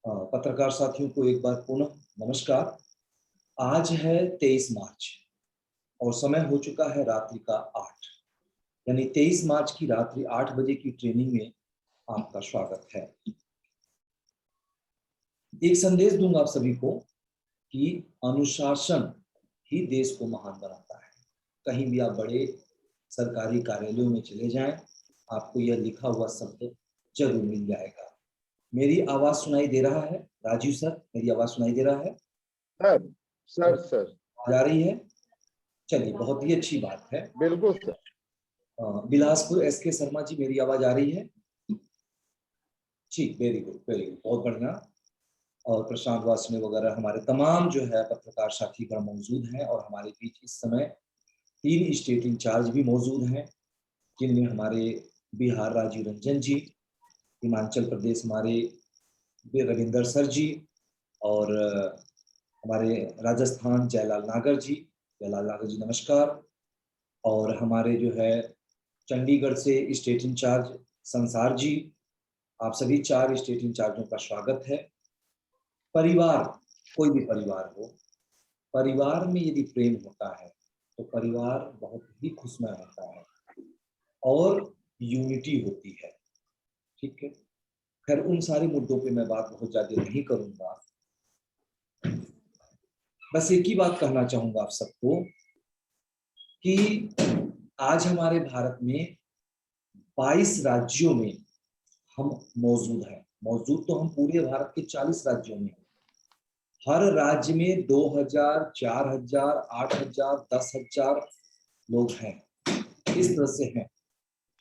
पत्रकार साथियों को एक बार पुनः नमस्कार। आज है 23 मार्च और समय हो चुका है रात्रि का 8, यानी 23 मार्च की रात्रि 8 बजे की ट्रेनिंग में आपका स्वागत है। एक संदेश दूंगा आप सभी को कि अनुशासन ही देश को महान बनाता है। कहीं भी आप बड़े सरकारी कार्यालयों में चले जाएं, आपको यह लिखा हुआ शब्द जरूर मिल जाएगा। मेरी आवाज सुनाई दे रहा है? राजीव सर, मेरी आवाज सुनाई दे रहा है? सर आ रही है? चलिए, बहुत ही अच्छी बात है। बिल्कुल सर। बिलासपुर एसके शर्मा जी, मेरी आवाज आ रही है? ठीक, वेरी गुड, बहुत बढ़िया। और प्रशांत वासने वगैरह हमारे तमाम जो है पत्रकार साथीगण मौजूद हैं और हमारे बीच इस समय 3 स्टेट इंचार्ज भी मौजूद हैं, जिनमें हमारे बिहार राजीव रंजन जी, हिमाचल प्रदेश हमारे रविंदर सर जी, और हमारे राजस्थान जयलाल नागर जी। जयलाल नागर जी नमस्कार। और हमारे जो है चंडीगढ़ से स्टेट इंचार्ज संसार जी। आप सभी 4 स्टेट इंचार्जों का स्वागत है। परिवार, कोई भी परिवार हो, परिवार में यदि प्रेम होता है तो परिवार बहुत ही खुशमय होता है और यूनिटी होती है। ठीक है, खैर उन सारे मुद्दों पे मैं बात बहुत ज्यादा नहीं करूंगा। बस एक ही बात कहना चाहूंगा आप सबको कि आज हमारे भारत में 22 राज्यों में हम मौजूद हैं। मौजूद तो हम पूरे भारत के 40 राज्यों में हैं। हर राज्य में 2000, 4000, 8000, 10,000 लोग हैं, इस तरह से हैं।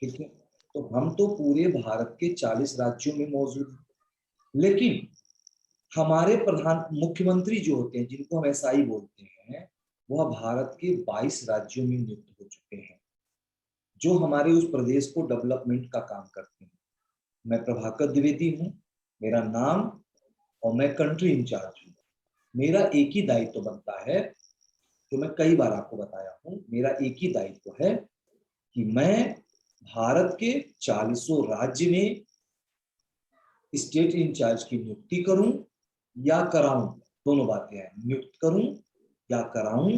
ठीक है, तो हम तो पूरे भारत के 40 राज्यों में मौजूद हैं, लेकिन हमारे प्रधान मुख्यमंत्री जो होते हैं, जिनको हम एसआई बोलते हैं, वह भारत के 22 राज्यों में नियुक्त हो चुके हैं, जो हमारे उस प्रदेश को डेवलपमेंट का काम करते हैं। मैं प्रभाकर द्विवेदी हूँ, मेरा नाम, और मैं कंट्री इंचार्ज हूँ। मेरा एक ही दायित्व बनता है, जो मैं कई बार आपको बताया हूँ, मेरा एक ही दायित्व है कि मैं भारत के 40 राज्य में स्टेट इंचार्ज की नियुक्ति करूं या कराऊं। दोनों बातें हैं, नियुक्त करूं या कराऊं,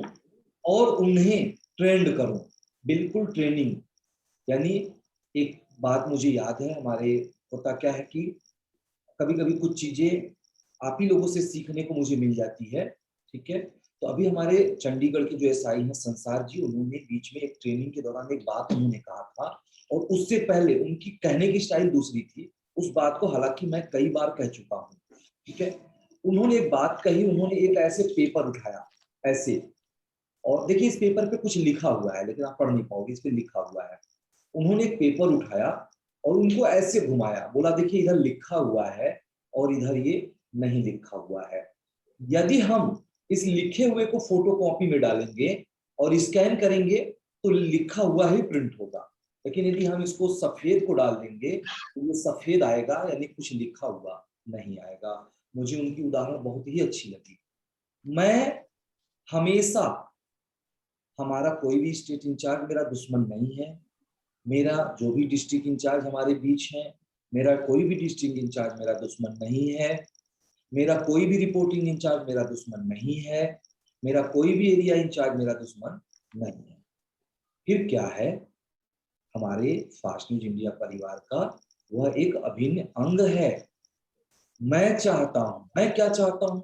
और उन्हें ट्रेंड करूं। बिल्कुल ट्रेनिंग, यानी एक बात मुझे याद है, हमारे होता क्या है कि कभी कभी कुछ चीजें आप ही लोगों से सीखने को मुझे मिल जाती है। ठीक है, तो अभी हमारे चंडीगढ़ के जो एसआई हैं संसार जी, उन्होंने बीच में एक ट्रेनिंग के दौरान एक बात उन्होंने कहा था, और उससे पहले उनकी कहने की स्टाइल दूसरी थी। उस बात को हालांकि मैं कई बार कह चुका हूँ। ठीक है, उन्होंने एक बात कही, उन्होंने एक ऐसे पेपर उठाया ऐसे, और देखिए इस पेपर पे कुछ लिखा हुआ है लेकिन आप पढ़ नहीं पाओगे, इस पे लिखा हुआ है। उन्होंने एक पेपर उठाया और उनको ऐसे घुमाया, बोला देखिए इधर लिखा हुआ है और इधर ये नहीं लिखा हुआ है। यदि हम इस लिखे हुए को फोटो कॉपी में डालेंगे और स्कैन करेंगे तो लिखा हुआ ही प्रिंट होगा, लेकिन यदि हम इसको सफेद को डाल देंगे तो ये सफेद आएगा, यानी कुछ लिखा हुआ नहीं आएगा। मुझे उनकी उदाहरण बहुत ही अच्छी लगी। मैं हमेशा, हमारा कोई भी स्टेट इंचार्ज मेरा दुश्मन नहीं है, मेरा जो भी डिस्ट्रिक्ट इंचार्ज हमारे बीच है, मेरा कोई भी डिस्ट्रिक्ट इंचार्ज मेरा दुश्मन नहीं है, मेरा कोई भी रिपोर्टिंग इंचार्ज मेरा दुश्मन नहीं है, मेरा कोई भी एरिया इंचार्ज मेरा दुश्मन नहीं है। फिर क्या है, हमारे फास्ट न्यूज इंडिया परिवार का वह एक अभिन्न अंग है। मैं चाहता हूं, मैं क्या चाहता हूं,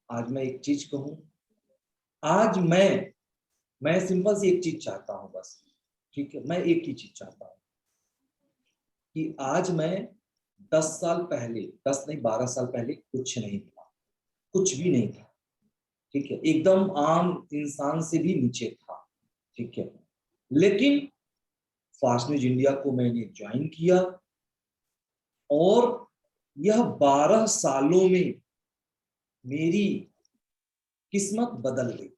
आज मैं एक चीज कहूं, आज मैं सिंपल सी एक चीज चाहता हूं बस। ठीक है, मैं एक ही चीज चाहता हूं कि आज मैं 10 साल पहले, 10 नहीं 12 साल पहले कुछ नहीं था, कुछ भी नहीं था। ठीक है, एकदम आम इंसान से भी नीचे था। ठीक है, लेकिन फास्ट न्यूज इंडिया को मैंने ज्वाइन किया और यह 12 सालों में मेरी किस्मत बदल गई।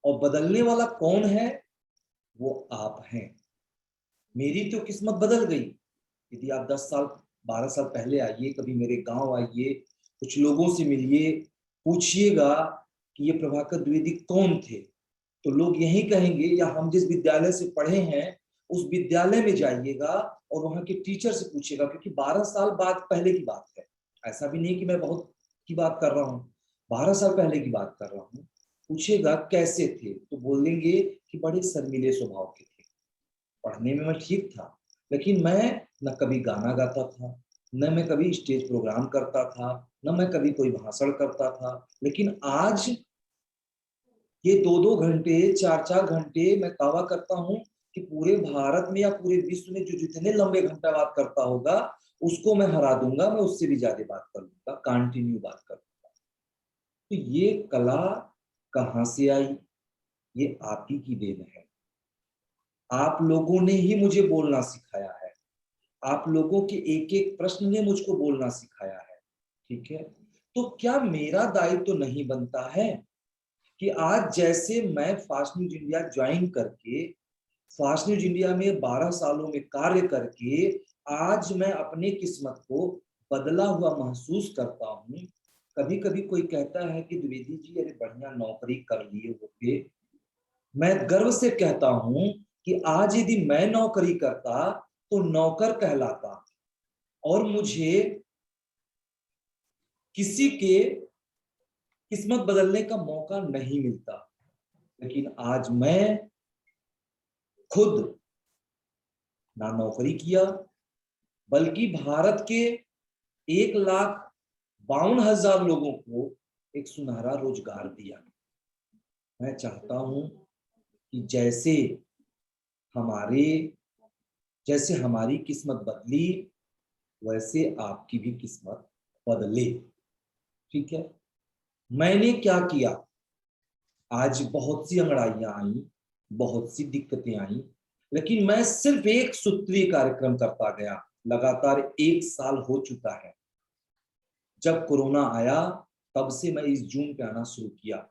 और बदलने वाला कौन है? वो आप हैं। मेरी तो किस्मत बदल गई। यदि आप 10 साल 12 साल पहले आइए, कभी मेरे गांव आइए, कुछ लोगों से मिलिए, पूछिएगा कि ये प्रभाकर द्विवेदी कौन थे, तो लोग यही कहेंगे, या हम जिस विद्यालय से पढ़े हैं उस विद्यालय में जाइएगा और वहां के टीचर से पूछिएगा, क्योंकि 12 साल बाद पहले की बात है। ऐसा भी नहीं कि मैं बहुत की बात कर रहा हूँ, 12 साल पहले की बात कर रहा हूँ। पूछेगा कैसे थे तो बोलेंगे कि बड़े शर्मीले स्वभाव के थे। पढ़ने में मैं ठीक था, लेकिन मैं न कभी गाना गाता था, न मैं कभी स्टेज प्रोग्राम करता था, न मैं कभी कोई भाषण करता था। लेकिन आज ये 2-2 घंटे, 4-4 घंटे मैं दावा करता हूँ कि पूरे भारत में या पूरे विश्व में जो जितने लंबे घंटा बात करता होगा, उसको मैं हरा दूंगा, मैं उससे भी ज्यादा बात कर लूंगा, कंटिन्यू बात कर लूंगा। तो ये कला कहाँ से आई? ये आप ही की देन है। आप लोगों ने ही मुझे बोलना सिखाया है। आप लोगों के एक एक प्रश्न ने मुझको बोलना सिखाया है। ठीक है, तो क्या मेरा दायित्व तो नहीं बनता है कि आज जैसे मैं फास्ट न्यूज इंडिया ज्वाइन करके फास्ट न्यूज इंडिया में 12 सालों में कार्य करके आज मैं अपने किस्मत को बदला हुआ महसूस करता हूँ। कभी कभी कोई कहता है कि द्विवेदी जी अरे बढ़िया नौकरी कर लिए होते। मैं गर्व से कहता हूँ कि आज यदि मैं नौकरी करता तो नौकर कहलाता और मुझे किसी के किस्मत बदलने का मौका नहीं मिलता। लेकिन आज मैं खुद ना नौकरी किया, बल्कि भारत के 1,52,000 लोगों को एक सुनहरा रोजगार दिया। मैं चाहता हूं कि हमारे जैसे हमारी किस्मत बदली, वैसे आपकी भी किस्मत बदले। ठीक है, मैंने क्या किया? आज बहुत सी अंगड़ाइयां आई, बहुत सी दिक्कतें आई, लेकिन मैं सिर्फ एक सूत्रीय कार्यक्रम करता गया। लगातार 1 साल हो चुका है। जब कोरोना आया तब से मैं इस जून पे आना शुरू किया।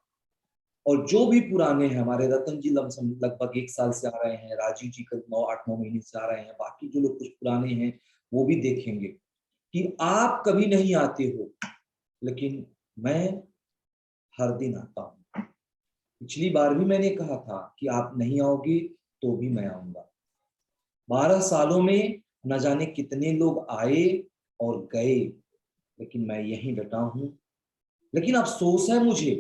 और जो भी पुराने हैं, हमारे रतन जी लगभग 1 साल से आ रहे हैं, राजीव जी करीब 9-8-9 महीने से आ रहे हैं, बाकी जो लोग कुछ पुराने हैं वो भी देखेंगे कि आप कभी नहीं आते हो, लेकिन मैं हर दिन आता हूँ। पिछली बार भी मैंने कहा था कि आप नहीं आओगे तो भी मैं आऊंगा। 12 सालों में न जाने कितने लोग आए और गए, लेकिन मैं यहीं डटा हूं। लेकिन अफसोस है मुझे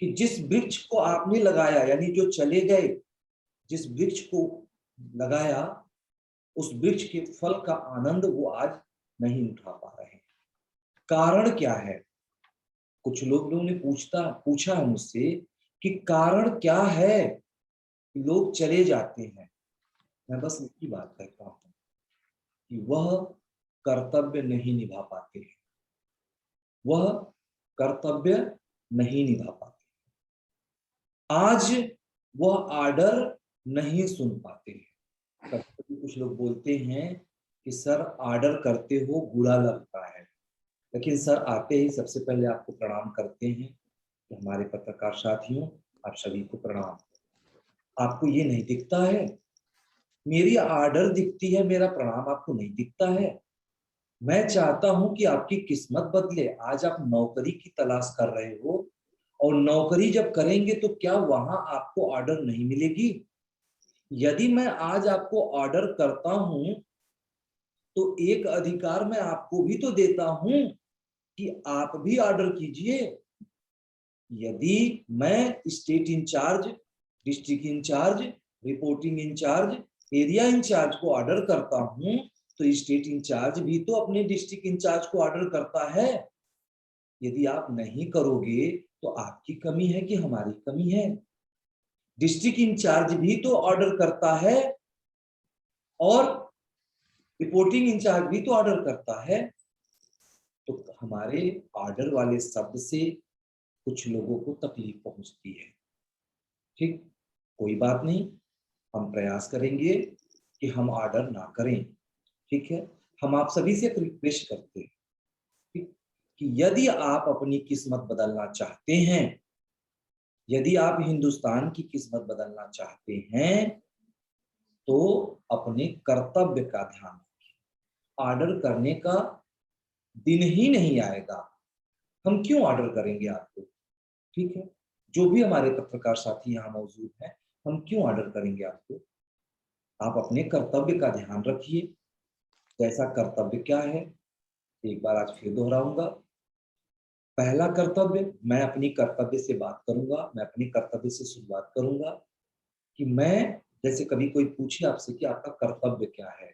कि जिस वृक्ष को आपने लगाया, यानी जो चले गए, जिस वृक्ष को लगाया, उस वृक्ष के फल का आनंद वो आज नहीं उठा पा रहे हैं। कारण क्या है? कुछ लोगों ने पूछा है मुझसे कि कारण क्या है कि लोग चले जाते हैं। मैं बस इसकी बात करता हूं कि वह कर्तव्य नहीं निभा पाते हैं, वह कर्तव्य नहीं निभा पाते। आज वह आर्डर नहीं सुन पाते हैं। कभी कुछ लोग बोलते हैं कि सर आर्डर करते हो बुरा लगता है, लेकिन सर आते ही सबसे पहले आपको प्रणाम करते हैं कि हमारे पत्रकार साथियों, आप सभी को प्रणाम। आपको ये नहीं दिखता है? मेरी आर्डर दिखती है, मेरा प्रणाम आपको नहीं दिखता है? मैं चाहता हूं कि आपकी किस्मत बदले। आज आप नौकरी की तलाश कर रहे हो, और नौकरी जब करेंगे तो क्या वहां आपको ऑर्डर नहीं मिलेगी? यदि मैं आज आपको ऑर्डर करता हूं तो एक अधिकार मैं आपको भी तो देता हूं कि आप भी ऑर्डर कीजिए। यदि मैं state incharge, district incharge, reporting incharge, area incharge को ऑर्डर करता हूं तो स्टेट इंचार्ज भी तो अपने डिस्ट्रिक्ट इंचार्ज को ऑर्डर करता है। यदि आप नहीं करोगे तो आपकी कमी है कि हमारी कमी है? डिस्ट्रिक्ट इंचार्ज भी तो ऑर्डर करता है और रिपोर्टिंग इंचार्ज भी तो ऑर्डर करता है। तो हमारे ऑर्डर वाले शब्द से कुछ लोगों को तकलीफ पहुंचती है। ठीक, कोई बात नहीं, हम प्रयास करेंगे कि हम ऑर्डर ना करें। ठीक है, हम आप सभी से एक रिक्वेस्ट करते हैं कि यदि आप अपनी किस्मत बदलना चाहते हैं, यदि आप हिंदुस्तान की किस्मत बदलना चाहते हैं, तो अपने कर्तव्य का ध्यान रखिए। ऑर्डर करने का दिन ही नहीं आएगा, हम क्यों ऑर्डर करेंगे आपको? ठीक है, जो भी हमारे पत्रकार साथी यहाँ मौजूद हैं, हम क्यों ऑर्डर करेंगे आपको? आप अपने कर्तव्य का ध्यान रखिए। कैसा कर्तव्य क्या है? एक बार आज फिर दोहराऊंगा। पहला कर्तव्य, मैं अपनी कर्तव्य से बात करूंगा, मैं अपनी कर्तव्य से शुरुआत करूंगा कि मैं, जैसे कभी कोई पूछे आपसे कि आपका कर्तव्य क्या है,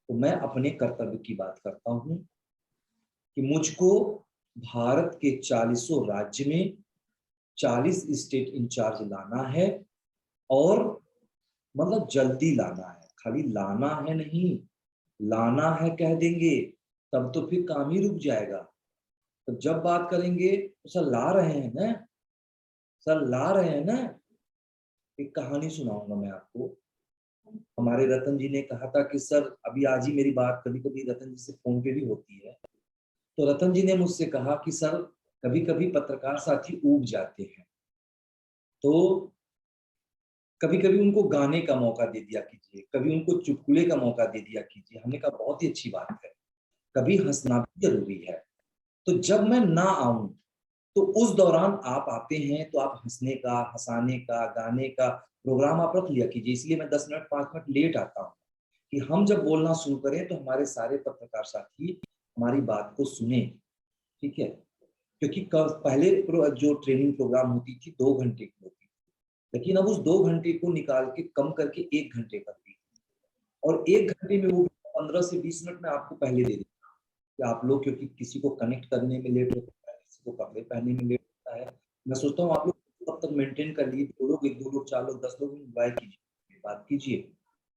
तो मैं अपने कर्तव्य की बात करता हूं कि मुझको भारत के 40 राज्य में 40 स्टेट इंचार्ज लाना है, और मतलब जल्दी लाना है, खाली लाना है नहीं, लाना है कह देंगे तब तो फिर काम ही रुक जाएगा। तो जब बात करेंगे तो सर ला रहे हैं ना, सर ला रहे हैं ना। एक कहानी सुनाऊंगा मैं आपको। हमारे रतन जी ने कहा था कि सर, अभी आज ही मेरी बात कभी कभी रतन जी से फोन पे भी होती है, तो रतन जी ने मुझसे कहा कि सर, कभी कभी पत्रकार साथी ऊब जाते हैं, तो कभी कभी उनको गाने का मौका दे दिया कीजिए, कभी उनको चुटकुले का मौका दे दिया कीजिए। हमने कहा बहुत ही अच्छी बात है, कभी हंसना भी जरूरी है। तो जब मैं ना आऊं तो उस दौरान आप आते हैं तो आप हंसने का, हंसाने का, गाने का प्रोग्राम आप रख लिया कीजिए। इसलिए मैं 10 मिनट 5 मिनट लेट आता हूँ कि हम जब बोलना शुरू करें तो हमारे सारे पत्रकार साथी हमारी बात को सुने। ठीक है, क्योंकि पहले जो ट्रेनिंग प्रोग्राम होती थी 2 घंटे की होती थी, लेकिन अब उस 2 घंटे को निकाल के कम करके 1 घंटे कर दी, और 1 घंटे में वो 15 से 20 मिनट में आपको पहले दे देता कि आप लोग, क्योंकि किसी को कनेक्ट करने में लेट होता है, किसी को कपड़े पहनने में लेट होता है। मैं सोचता हूँ आप लोग तब तक मेंटेन कर लिए, 2 लोग, 1 2 लोग, 4 लोग, 10 लोग एंजॉय कीजिए, बात कीजिए।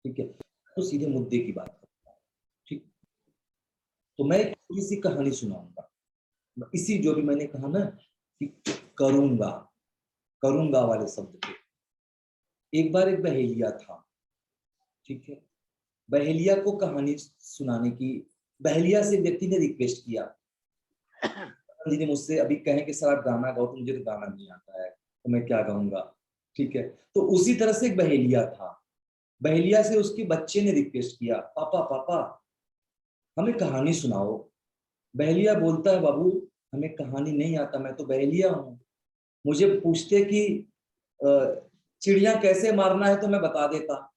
ठीक है, तो सीधे मुद्दे की बात करता हूँ। ठीक, तो मैं एक छोटी सी कहानी सुनाऊंगा, इसी जो भी मैंने कहा ना कि करूंगा, करूंगा वाले शब्द पे। एक बार एक बहेलिया था। ठीक है, बहेलिया को कहानी सुनाने की, बहेलिया से व्यक्ति ने रिक्वेस्ट किया, जी ने मुझसे अभी कहें कि सर आप गाना गाओ, तो मुझे तो गाना नहीं आता है, तो मैं क्या गाऊंगा। ठीक है, तो उसी तरह से एक बहेलिया था। बहेलिया से उसके बच्चे ने रिक्वेस्ट किया, पापा पापा हमें कहानी सुनाओ। बहेलिया बोलता है, बाबू हमें कहानी नहीं आता, मैं तो बहेलिया हूँ। मुझे पूछते कि चिड़िया कैसे मारना है तो मैं बता देता,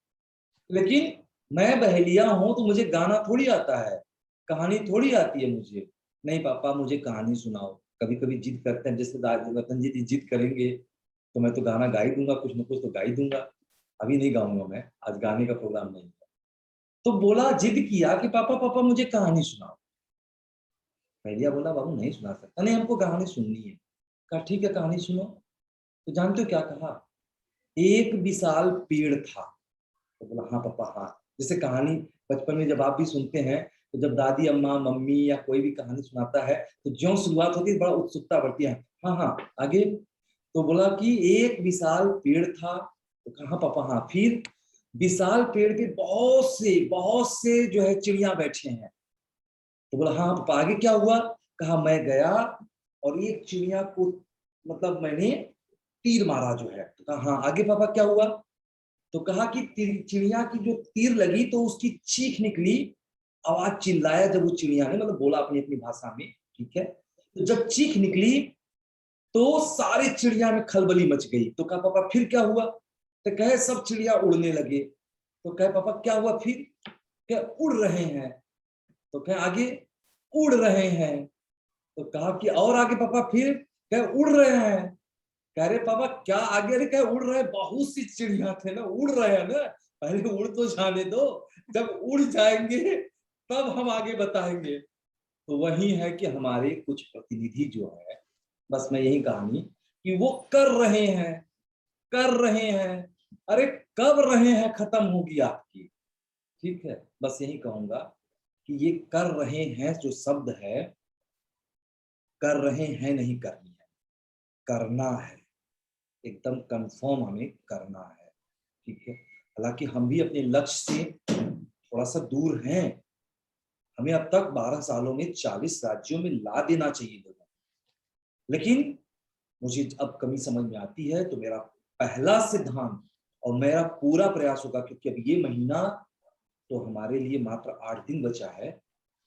लेकिन मैं बहेलिया हूं तो मुझे गाना थोड़ी आता है, कहानी थोड़ी आती है मुझे। नहीं पापा मुझे कहानी सुनाओ। कभी कभी जिद करते हैं, जैसे रतन जी जिद करेंगे तो मैं तो गाना गा ही दूंगा, कुछ ना कुछ तो गा ही दूंगा। अभी नहीं गाऊंगा मैं, आज गाने का प्रोग्राम नहीं है। तो बोला, जिद किया कि पापा पापा मुझे कहानी सुनाओ। बहेलिया बोला, बाबू नहीं सुना सकता, नहीं हमको कहानी सुननी है। कहा ठीक है कहानी सुनो। तो जानते हो क्या कहा, एक विशाल पेड़ था। तो बोला हाँ पापा हाँ। जैसे कहानी बचपन में जब आप भी सुनते हैं, तो जब दादी अम्मा मम्मी या कोई भी कहानी सुनाता है तो जो शुरुआत होती है बड़ा उत्सुकता बढ़ती है, हाँ हाँ आगे। तो बोला कि एक विशाल पेड़ था। तो कहा पापा हाँ, फिर विशाल पेड़ पे बहुत से जो है चिड़िया बैठे हैं। तो बोला हाँ पापा आगे क्या हुआ। कहा मैं गया और एक चिड़िया को मतलब मैंने तीर मारा जो है। तो कहा हाँ आगे पापा क्या हुआ। तो कहा कि चिड़िया की जो तीर लगी तो उसकी चीख निकली, आवाज चिल्लाया जब वो चिड़िया ने मतलब बोला अपनी अपनी भाषा में। ठीक है, तो जब चीख निकली तो सारे चिड़िया में खलबली मच गई। तो कहा पापा फिर क्या हुआ। तो कहे सब चिड़िया उड़ने लगे। तो कहे पापा क्या हुआ फिर। क्या उड़ रहे हैं। तो कहे आगे उड़ रहे हैं। तो कहा कि और आगे पापा फिर। कहे उड़ रहे हैं। कह रहे पापा क्या आगे, अरे क्या उड़ रहे, बहुत सी चिड़िया थे ना, उड़ रहे हैं ना, पहले उड़ तो जाने दो, जब उड़ जाएंगे तब हम आगे बताएंगे। तो वही है कि हमारे कुछ प्रतिनिधि जो है, बस मैं यही कहानी कि वो कर रहे हैं, कर रहे हैं, अरे कब रहे हैं खत्म होगी आपकी। ठीक है, बस यही कहूंगा कि ये कर रहे हैं जो शब्द है, कर रहे हैं नहीं करनी है, करना है, एकदम कंफर्म हमें करना है। ठीक है, हालांकि हम भी अपने लक्ष्य से थोड़ा सा दूर हैं। हमें अब तक 12 सालों में 40 राज्यों में ला देना चाहिए लोगों को, लेकिन मुझे अब कमी समझ में आती है। तो मेरा पहला सिद्धांत और मेरा पूरा प्रयास होगा, क्योंकि अब ये महीना तो हमारे लिए मात्र 8 दिन बचा है,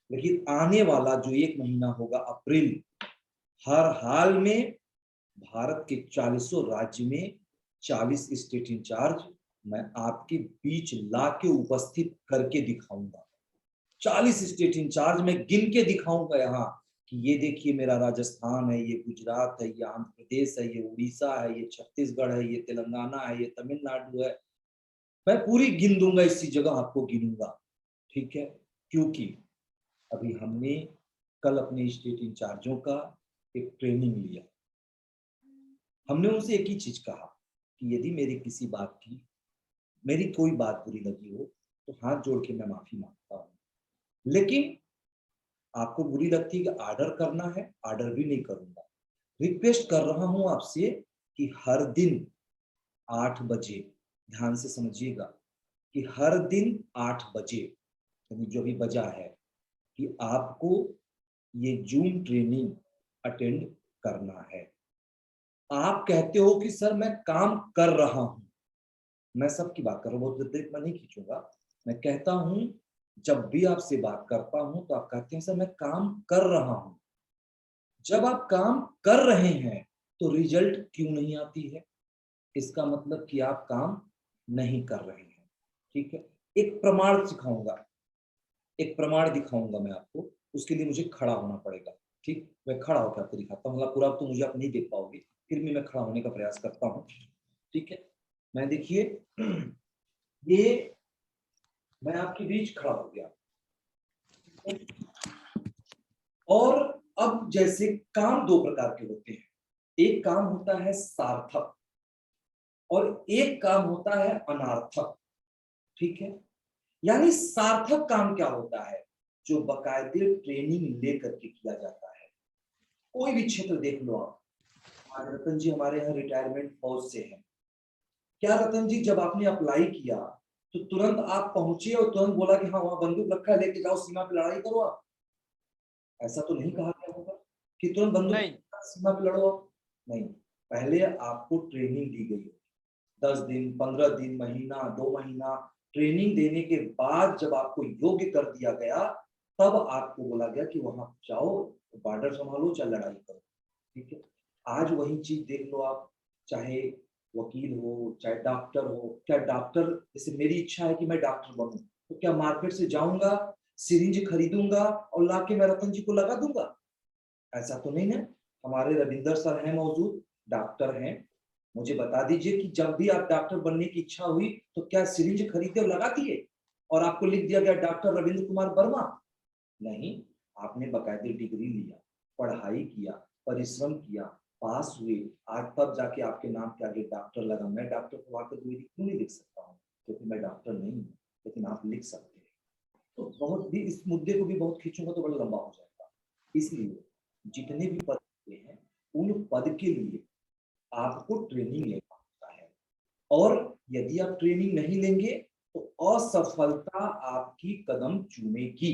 लेकिन आने वाला जो 1 महीना होगा अप्रैल, हर हाल में भारत के 40 राज्य में 40 स्टेट इंचार्ज मैं आपके बीच ला के उपस्थित करके दिखाऊंगा। 40 स्टेट इंचार्ज मैं गिन के दिखाऊंगा यहाँ कि ये देखिए मेरा राजस्थान है, ये गुजरात है, ये आंध्र प्रदेश है, ये उड़ीसा है, ये छत्तीसगढ़ है, ये तेलंगाना है, ये तमिलनाडु है। मैं पूरी गिन दूंगा, इसी जगह आपको गिनूंगा। ठीक है, क्योंकि अभी हमने कल अपने स्टेट इंचार्जों का एक ट्रेनिंग लिया। हमने उनसे एक ही चीज कहा कि यदि मेरी कोई बात बुरी लगी हो तो हाथ जोड़ के मैं माफी मांगता हूँ, लेकिन आपको बुरी लगती है कि ऑर्डर करना है, ऑर्डर भी नहीं करूंगा। रिक्वेस्ट कर रहा हूं आपसे कि हर दिन 8 बजे, ध्यान से समझिएगा कि हर दिन 8 बजे, यानी जो भी बजा है, कि आपको ये जूम ट्रेनिंग अटेंड करना है। आप कहते हो कि सर मैं काम कर रहा हूं, मैं सबकी बात कर रहा हूं, बहुत देर मैं नहीं खींचूंगा। मैं कहता हूं, जब भी आपसे बात करता हूं तो आप कहते हैं सर मैं काम कर रहा हूं। जब आप काम कर रहे हैं तो रिजल्ट क्यों नहीं आती है? इसका मतलब कि आप काम नहीं कर रहे हैं। ठीक है, एक प्रमाण सिखाऊंगा, एक प्रमाण दिखाऊंगा मैं आपको। उसके लिए मुझे खड़ा होना पड़ेगा। ठीक, मैं खड़ा होकर आपको दिखाता हूँ, मतलब पूरा तो मुझे आप नहीं देख पाओगे, फिर भी मैं खड़ा होने का प्रयास करता हूँ। ठीक है, मैं देखिए ये मैं आपके बीच खड़ा हो गया। और अब जैसे काम दो प्रकार के होते हैं, एक काम होता है सार्थक और एक काम होता है अनार्थक। ठीक है, यानी सार्थक काम क्या होता है? जो बाकायदे ट्रेनिंग लेकर के किया जाता है। कोई भी क्षेत्र देख लो आप, आज रतन जी हमारे यहाँ रिटायरमेंट फौज से हैं। क्या रतन जी, जब आपने अप्लाई किया तो तुरंत आप पहुंचे और तुरंत बोला कि हाँ वहां बंदूक रखा है, लेके जाओ सीमा पे लड़ाई करो आप? ऐसा तो नहीं कहा गया होगा कि तुरंत बंदूक नहीं। सीमा पे लड़ो आप। नहीं, पहले आपको ट्रेनिंग दी गई, 10 दिन, 15 दिन, महीना, 2 महीना ट्रेनिंग देने के बाद जब आपको योग्य कर दिया गया, तब आपको बोला गया कि वहां जाओ, बॉर्डर संभालो, चाहे लड़ाई करो। ठीक है, आज वही चीज देख लो आप, चाहे वकील हो, चाहे डॉक्टर हो। क्या डॉक्टर, जैसे मेरी इच्छा है कि मैं डॉक्टर बनूं, तो क्या मार्केट से जाऊंगा, सिरिंज खरीदूंगा और लाके मैं रतन जी को लगा दूंगा? ऐसा तो नहीं है। हमारे रविंदर सर हैं मौजूद, डॉक्टर हैं। मुझे बता दीजिए कि जब भी आप डॉक्टर बनने की इच्छा हुई तो क्या सिरिंज खरीदे और लगा दिए और आपको लिख दिया गया डॉक्टर रविंद्र कुमार वर्मा? नहीं, आपने बाकायदे डिग्री लिया, पढ़ाई किया, परिश्रम किया, पास हुए, आज तब जाके आपके नाम के आगे डॉक्टर लगा। मैं डॉक्टर को आकर डिग्री क्यों नहीं लिख सकता हूँ? क्योंकि मैं डॉक्टर नहीं हूँ, लेकिन आप लिख सकते हैं। तो बहुत भी इस मुद्दे को भी बहुत खींचूंगा तो बड़ा लंबा हो जाएगा। इसलिए जितने भी पद हैं, उन पद के लिए आपको ट्रेनिंग लेना होता है। और यदि आप ट्रेनिंग नहीं लेंगे तो असफलता आपकी कदम चूमेगी।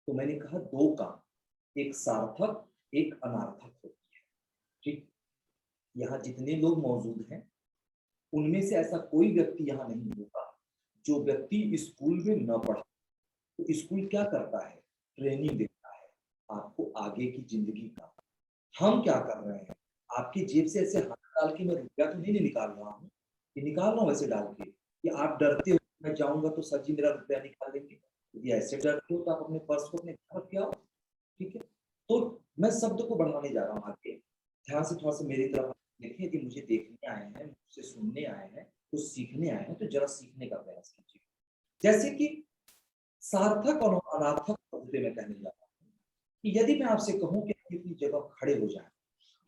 तो मैंने कहा दो काम, एक सार्थक, एक अनार्थक होती है। ठीक, यहाँ जितने लोग मौजूद हैं उनमें से ऐसा कोई व्यक्ति यहाँ नहीं होगा जो व्यक्ति स्कूल में न पढ़ा। तो स्कूल क्या करता है? ट्रेनिंग देता है आपको आगे की जिंदगी का। हम क्या कर रहे हैं? आपकी जेब से ऐसे हाथ डाल के मैं रुपया तो नहीं निकाल रहा हूँ, ये निकाल रहा हूँ ऐसे डाल के कि आप डरते हो मैं जाऊंगा तो सर जी मेरा रुपया निकाल देंगे। यदि ऐसे डरते हो तो आप अपने पर्स को अपने घर रख के आओ। ठीक है, तो मैं शब्द को बढ़ाने जा रहा हूँ आगे। ध्यान से थोड़ा सा मेरी तरफ देखिए, यदि मुझे देखने आए हैं, मुझसे सुनने आए हैं, तो सीखने आए हैं, तो जरा सीखने का प्रयास कीजिए। जैसे कि सार्थक और अनार्थक मुद्दे में कहने जा रहा हूँ कि यदि मैं आपसे कहूँ कि आप अपनी जगह खड़े हो जाए,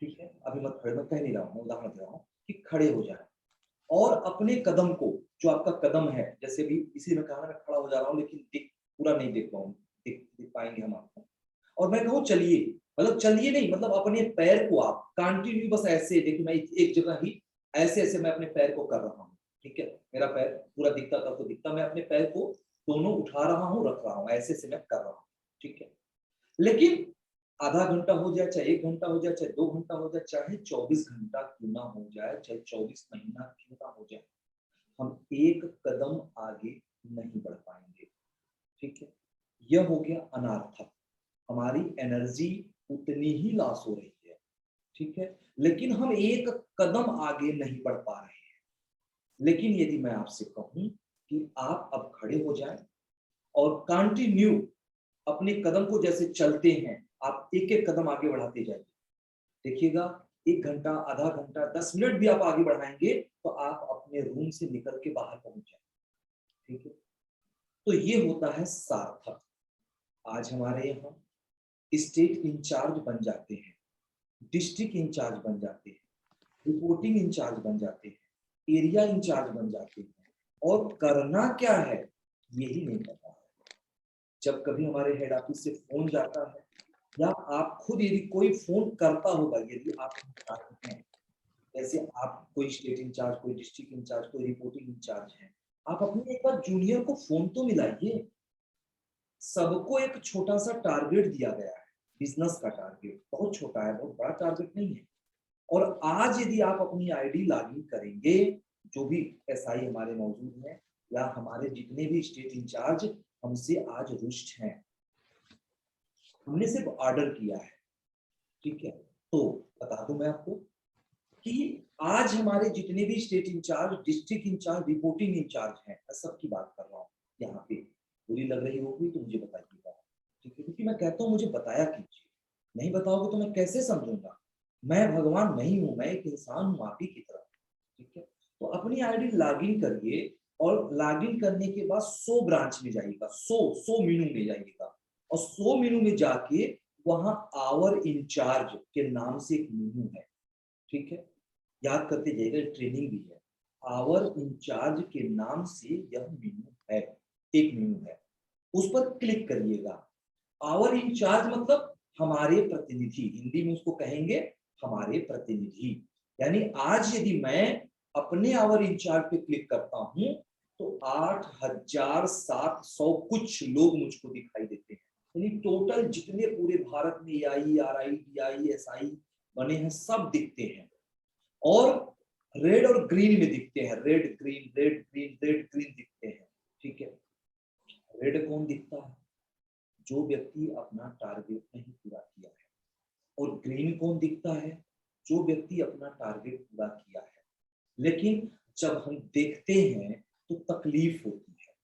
ठीक है, अभी मत खड़े, मैं कह नहीं रहा हूँ, उदाहरण दे रहा हूँ कि खड़े हो जाए और अपने कदम को, जो आपका कदम है, जैसे भी इसी में कहा मैं खड़ा हो जा रहा हूँ लेकिन पूरा नहीं देख पाऊंगा, दिख पाएंगे हम आपको। और मैं कहूँ चलिए, मतलब चलिए नहीं, मतलब अपने पैर को आप कंटिन्यू बस ऐसे देखिए, मैं एक जगह ही ऐसे ऐसे मैं अपने पैर को कर रहा हूँ। ठीक है, मेरा पैर पूरा दिखता था तो दिखता, मैं अपने पैर को दोनों उठा रहा हूँ, रख रहा हूँ, ऐसे से मैं कर रहा हूँ। ठीक है, लेकिन आधा घंटा हो जाए, चाहे 1 घंटा हो जाए, चाहे 2 घंटा हो जाए, चाहे 24 घंटा क्यों ना हो जाए, चाहे 24 महीना क्यों ना हो जाए, हम एक कदम आगे नहीं बढ़ पाएंगे। ठीक है, यह हो गया अनार्थक। हमारी एनर्जी उतनी ही लॉस हो रही है। ठीक है, लेकिन हम एक कदम आगे नहीं बढ़ पा रहे हैं। लेकिन यदि मैं आपसे कहूं कि आप अब खड़े हो जाएं और कंटिन्यू अपने कदम को जैसे चलते हैं, आप एक एक कदम आगे बढ़ाते जाइए, देखिएगा 1 घंटा, आधा घंटा, 10 मिनट भी आप आगे बढ़ाएंगे तो आप अपने रूम से निकल के बाहर पहुंच जाएंगे। ठीक है, तो ये होता है सार्थक। आज हमारे यहाँ स्टेट इंचार्ज बन जाते हैं, डिस्ट्रिक्ट इंचार्ज बन जाते हैं, रिपोर्टिंग इंचार्ज बन जाते हैं, एरिया इंचार्ज बन जाते हैं, और करना क्या है यही नहीं पता है। जब कभी हमारे हेड ऑफिस से फोन जाता है, या आप खुद यदि कोई फोन करता होगा, यदि आप हैं, जैसे आप कोई स्टेट इंचार्ज, कोई डिस्ट्रिक्ट इंचार्ज, कोई रिपोर्टिंग इंचार्ज है, आप अपने एक बार जूनियर को फोन तो मिलाइए। सबको एक छोटा सा टारगेट दिया गया है, बिजनेस का टारगेट बहुत छोटा है, बहुत बड़ा टारगेट नहीं है। और आज यदि आप अपनी आईडी लॉगिन करेंगे, जो भी एसआई हमारे मौजूद हैं या हमारे जितने भी स्टेट इंचार्ज हमसे आज रुष्ट हैं, हमने सिर्फ ऑर्डर किया है। ठीक है, तो बता दूं मैं आपको कि आज हमारे जितने भी state incharge, district incharge, reporting incharge हैं, मैं सबकी बात कर रहा हूँ। यहाँ पे बुरी लग रही होगी तो मुझे बताइएगा, ठीक है, क्योंकि मैं कहता हूँ मुझे बताया कीजिए, नहीं बताओगे तो मैं कैसे समझूंगा। मैं भगवान नहीं हूं, मैं एक इंसान हूं आप ही की तरह। ठीक है, तो अपनी आईडी लॉगिन करिए, और लॉगिन करने के बाद 100 ब्रांच में जाइएगा, 100 मेनू में जाइएगा, और 100 मेनू में जाके वहां आवर इंचार्ज के नाम से एक मेनू है। ठीक है, याद करते जाइएगा, ट्रेनिंग भी है। आवर इंचार्ज के नाम से यह मेनू है, एक मेनू है, उस पर क्लिक करिएगा। आवर इंचार्ज मतलब हमारे प्रतिनिधि, हिंदी में उसको कहेंगे हमारे प्रतिनिधि। यानी आज यदि मैं अपने आवर इंचार्ज पे क्लिक करता हूं तो 8700 कुछ लोग मुझको दिखाई देते हैं। यानी टोटल जितने पूरे भारत में I, R I, D I, S I बने हैं, सब दिखते हैं, और रेड और ग्रीन में दिखते हैं, red green, red green, red green दिखते हैं। ठीक है, रेड कौन दिखता है? जो व्यक्ति अपना टारगेट नहीं पूरा किया है। और ग्रीन कौन दिखता है? जो व्यक्ति अपना टारगेट पूरा किया है। लेकिन जब हम देखते हैं तो तकलीफ होती है।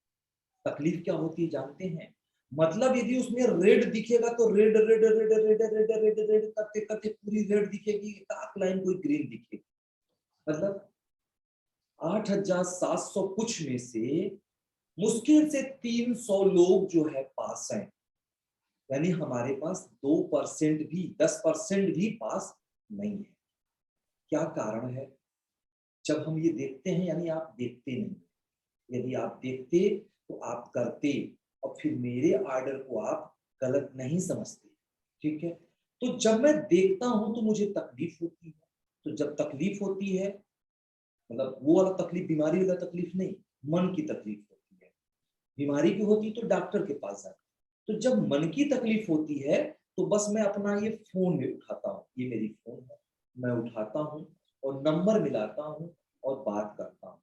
तकलीफ क्या होती है जानते हैं? मतलब यदि उसमें रेड दिखेगा तो red red red red red red red करते करते पूरी रेड दिखेगी, एक लाइन कोई ग्रीन दिखेगी। मतलब 8700 कुछ में से मुश्किल से 300 लोग जो है पास हैं। यानी हमारे पास 2% भी, 10% भी पास नहीं है। क्या कारण है? जब हम ये देखते हैं, यानी आप देखते नहीं। यदि आप देखते तो आप करते, और फिर मेरे ऑर्डर को आप गलत नहीं समझते। ठीक है, तो जब मैं देखता हूं तो मुझे तकलीफ होती है। तो जब तकलीफ होती है, मतलब वो वाला तकलीफ, बीमारी वाला तकलीफ नहीं, मन की तकलीफ होती है। बीमारी की होती तो डॉक्टर के पास जाते। तो जब मन की तकलीफ होती है तो बस मैं अपना ये फोन में उठाता हूँ, ये मेरी फोन है, मैं उठाता हूँ और नंबर मिलाता हूँ और बात करता हूँ।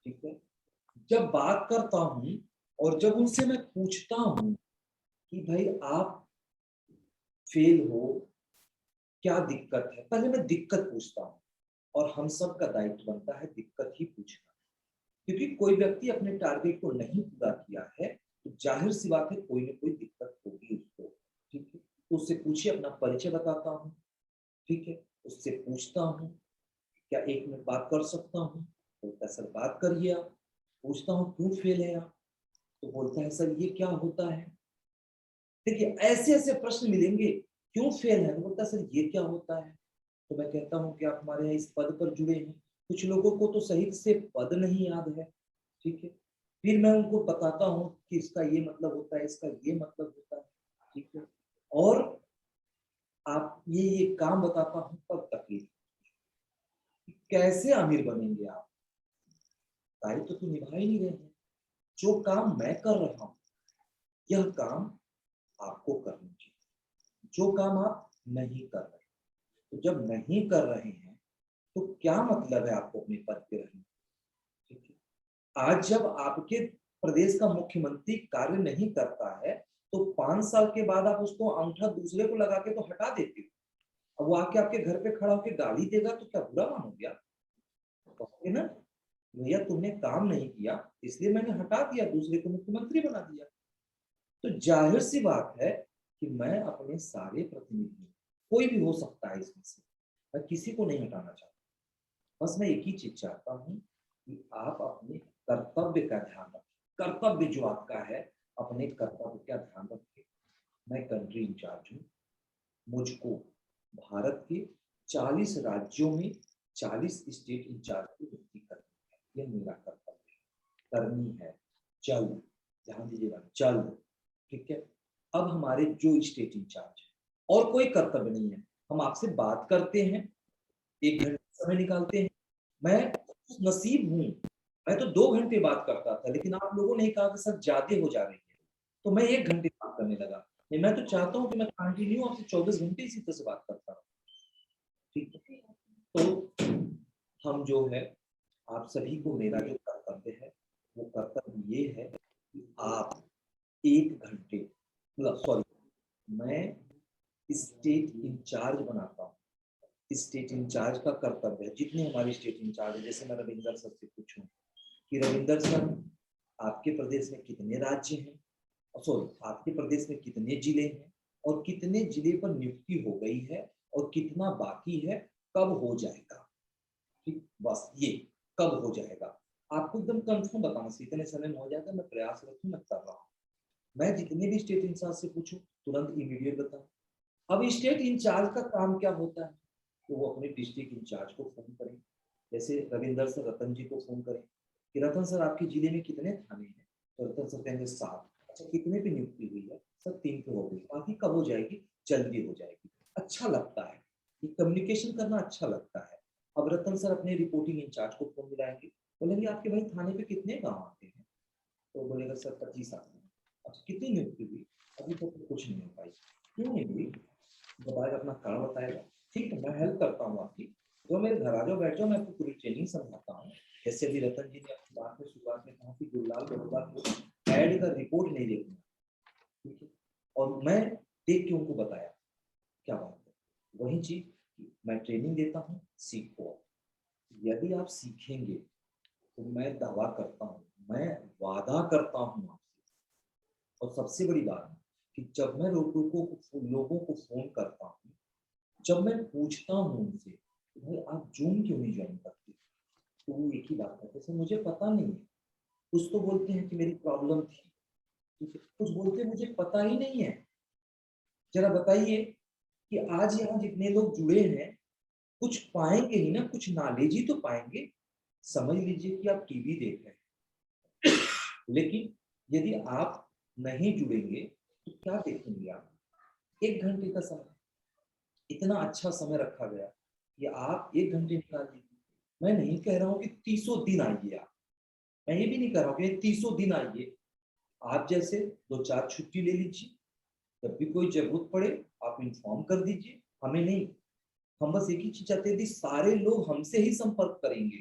ठीक है, जब बात करता हूँ और जब उनसे मैं पूछता हूँ कि भाई आप फेल हो, क्या दिक्कत है, पहले मैं दिक्कत पूछता हूँ। और हम सब का दायित्व बनता है दिक्कत ही पूछना, क्योंकि कोई व्यक्ति अपने टारगेट को नहीं पूरा किया है तो जाहिर सी बात है कोई ना कोई दिक्कत होगी उसको। ठीक है, तो उससे पूछिए, अपना परिचय बताता हूँ। ठीक है, उससे पूछता हूँ क्या 1 मिनट बात कर सकता हूँ? बोलता है सर बात करिए आप। पूछता हूँ क्यों फेल है आप? तो बोलता है सर ये क्या होता है। देखिए ऐसे ऐसे प्रश्न मिलेंगे, क्यों फेल है? तो बोलता है सर ये क्या होता है। तो मैं कहता हूँ कि आप हमारे यहाँ इस पद पर जुड़े हैं। कुछ लोगों को तो सही से पद नहीं याद है। ठीक है, फिर मैं उनको बताता हूँ कि इसका ये मतलब होता है, इसका ये मतलब होता है। ठीक है, और आप ये काम बताता हूँ, तब तकलीफ। कैसे अमीर बनेंगे आप? दायित्व तो निभा ही नहीं रहे हैं। जो काम मैं कर रहा हूँ यह काम आपको करना चाहिए, जो काम आप नहीं कर रहे। तो जब नहीं कर रहे हैं तो क्या मतलब है आपको अपने पद पे रहने? ठीक है, आज जब आपके प्रदेश का मुख्यमंत्री कार्य नहीं करता है तो 5 साल के बाद आप उसको अंगूठा दूसरे को लगा के तो हटा देते हो। अब वो आके आपके घर पे खड़ा होकर गाली देगा तो क्या बुरा मानोगे आप? कहोगे ना भैया तुमने काम नहीं किया इसलिए मैंने हटा दिया, दूसरे को मुख्यमंत्री बना दिया। तो जाहिर सी बात है कि मैं अपने सारे प्रतिनिधि, कोई भी हो सकता है इसमें से, मैं किसी को नहीं हटाना चाहता। बस मैं एक ही चीज चाहता हूँ कि आप अपने कर्तव्य का ध्यान रखें। कर्तव्य जो आपका है, अपने कर्तव्य का ध्यान रखें। मैं कंट्री इंचार्ज हूँ, मुझको भारत के 40 राज्यों में 40 स्टेट इंचार्ज की नियुक्ति करनी है। यह मेरा कर्तव्य करनी है, जल्द। ध्यान दीजिएगा, जल्द। ठीक है। अब हमारे जो स्टेट इंचार्ज है, और कोई कर्तव्य नहीं है, हम आपसे बात करते हैं, 1 घंटे समय निकालते हैं। मैं नसीब हूँ, मैं तो 2 घंटे बात करता था, लेकिन आप लोगों ने कहा कि सर ज्यादा हो जा रही है, तो मैं 1 घंटे बात करने लगा। नहीं, मैं तो चाहता हूँ कि मैं कंटिन्यू आपसे 24 घंटे इसी तरह से बात करता हूँ। ठीक है। तो हम जो है, आप सभी को मेरा जो कर्तव्य है, वो कर्तव्य ये है कि आप 1 घंटे, मतलब सॉरी, मैं स्टेट इंचार्ज बनाता हूँ। स्टेट इंचार्ज का कर्तव्य है, जितने हमारे स्टेट इंचार्ज है, जैसे मैं रविंदर सर से पूछूं कि रविंदर सर, आपके प्रदेश में कितने राज्य हैं, सॉरी, आपके प्रदेश में कितने जिले हैं, और कितने जिले पर नियुक्ति हो गई है, और कितना बाकी है, कब हो जाएगा। ठीक, बस ये कब हो जाएगा आपको एकदम कंफर्म बताना चाहिए, इतने समय में हो जाएगा। मैं प्रयासरत हूँ, मैं कर रहा हूँ। मैं जितने भी स्टेट इंचार्ज से पूछूं, तुरंत इमीडिएट बताऊं। अब स्टेट इंचार्ज का काम क्या होता है, तो वो अपने डिस्ट्रिक्ट इंचार्ज को फोन करें। जैसे रविंदर सर रतन जी को फोन करें कि रतन सर, आपके जिले में कितने थाने हैं, तो रतन सर कहेंगे 7। अच्छा, कितने पे नियुक्ति हुई है, सर 3 पे हो गई, बाकी कब हो जाएगी, जल्दी हो जाएगी। अच्छा लगता है, ये कम्युनिकेशन करना अच्छा लगता है। अब रतन सर अपने रिपोर्टिंग इंचार्ज को फोन मिलाएंगे, बोलेंगे आपके भाई थाने पे कितने गाँव आते हैं, तो बोलेगा सर 25 आते हैं। अच्छा, कितनी नियुक्ति हुई, अभी तक तो कुछ नहीं हो पाई, क्यों नहीं हुई, बताएगा, अपना कारण बताएगा। ठीक है, मैं हेल्प करता हूँ आपकी, जो मेरे घर आ जाओ, बैठ जाओ, मैं आपको पूरी ट्रेनिंग समझाता हूँ। जैसे अभी रतन जी ने अपनी बात में शुरुआत में कहा कि गुरलाल बड़ौदा को ऐड का रिपोर्ट नहीं देखना, ठीक है, और मैं देख के उनको बताया क्या बात है। वही चीज मैं ट्रेनिंग देता हूँ, सीखो। यदि आप सीखेंगे तो मैं दावा करता हूँ, मैं वादा करता हूँ आपसे, और सबसे बड़ी बात है कि जब मैं लोगों को फोन करता हूँ, जब मैं पूछता हूँ उनसे कि भाई आप जूम क्यों नहीं ज्वाइन करते, तो वो एक ही बात करते हैं, सर मुझे पता नहीं है। कुछ तो बोलते हैं कि मेरी प्रॉब्लम थी, ठीक है, कुछ बोलते हैं मुझे पता ही नहीं है। जरा बताइए कि आज यहाँ जितने लोग जुड़े हैं, कुछ पाएंगे ही ना, कुछ नॉलेज ही तो पाएंगे। समझ लीजिए कि आप टीवी देख रहे हैं, लेकिन यदि आप नहीं जुड़ेंगे तो क्या देखेंगे आप। 1 घंटे का समय, इतना अच्छा समय रखा गया कि आप 1 घंटे निकाल लीजिए। मैं नहीं कह रहा हूँ कि 30 दिन आइए आप, मैं ये भी नहीं कह रहा हूँ कि 30 दिन आइए। आप जैसे 2-4 छुट्टी ले लीजिए, जब भी कोई जरूरत पड़े आप इन्फॉर्म कर दीजिए, हमें नहीं। हम बस एक ही चीज चाहते हैं कि सारे लोग हमसे ही संपर्क करेंगे,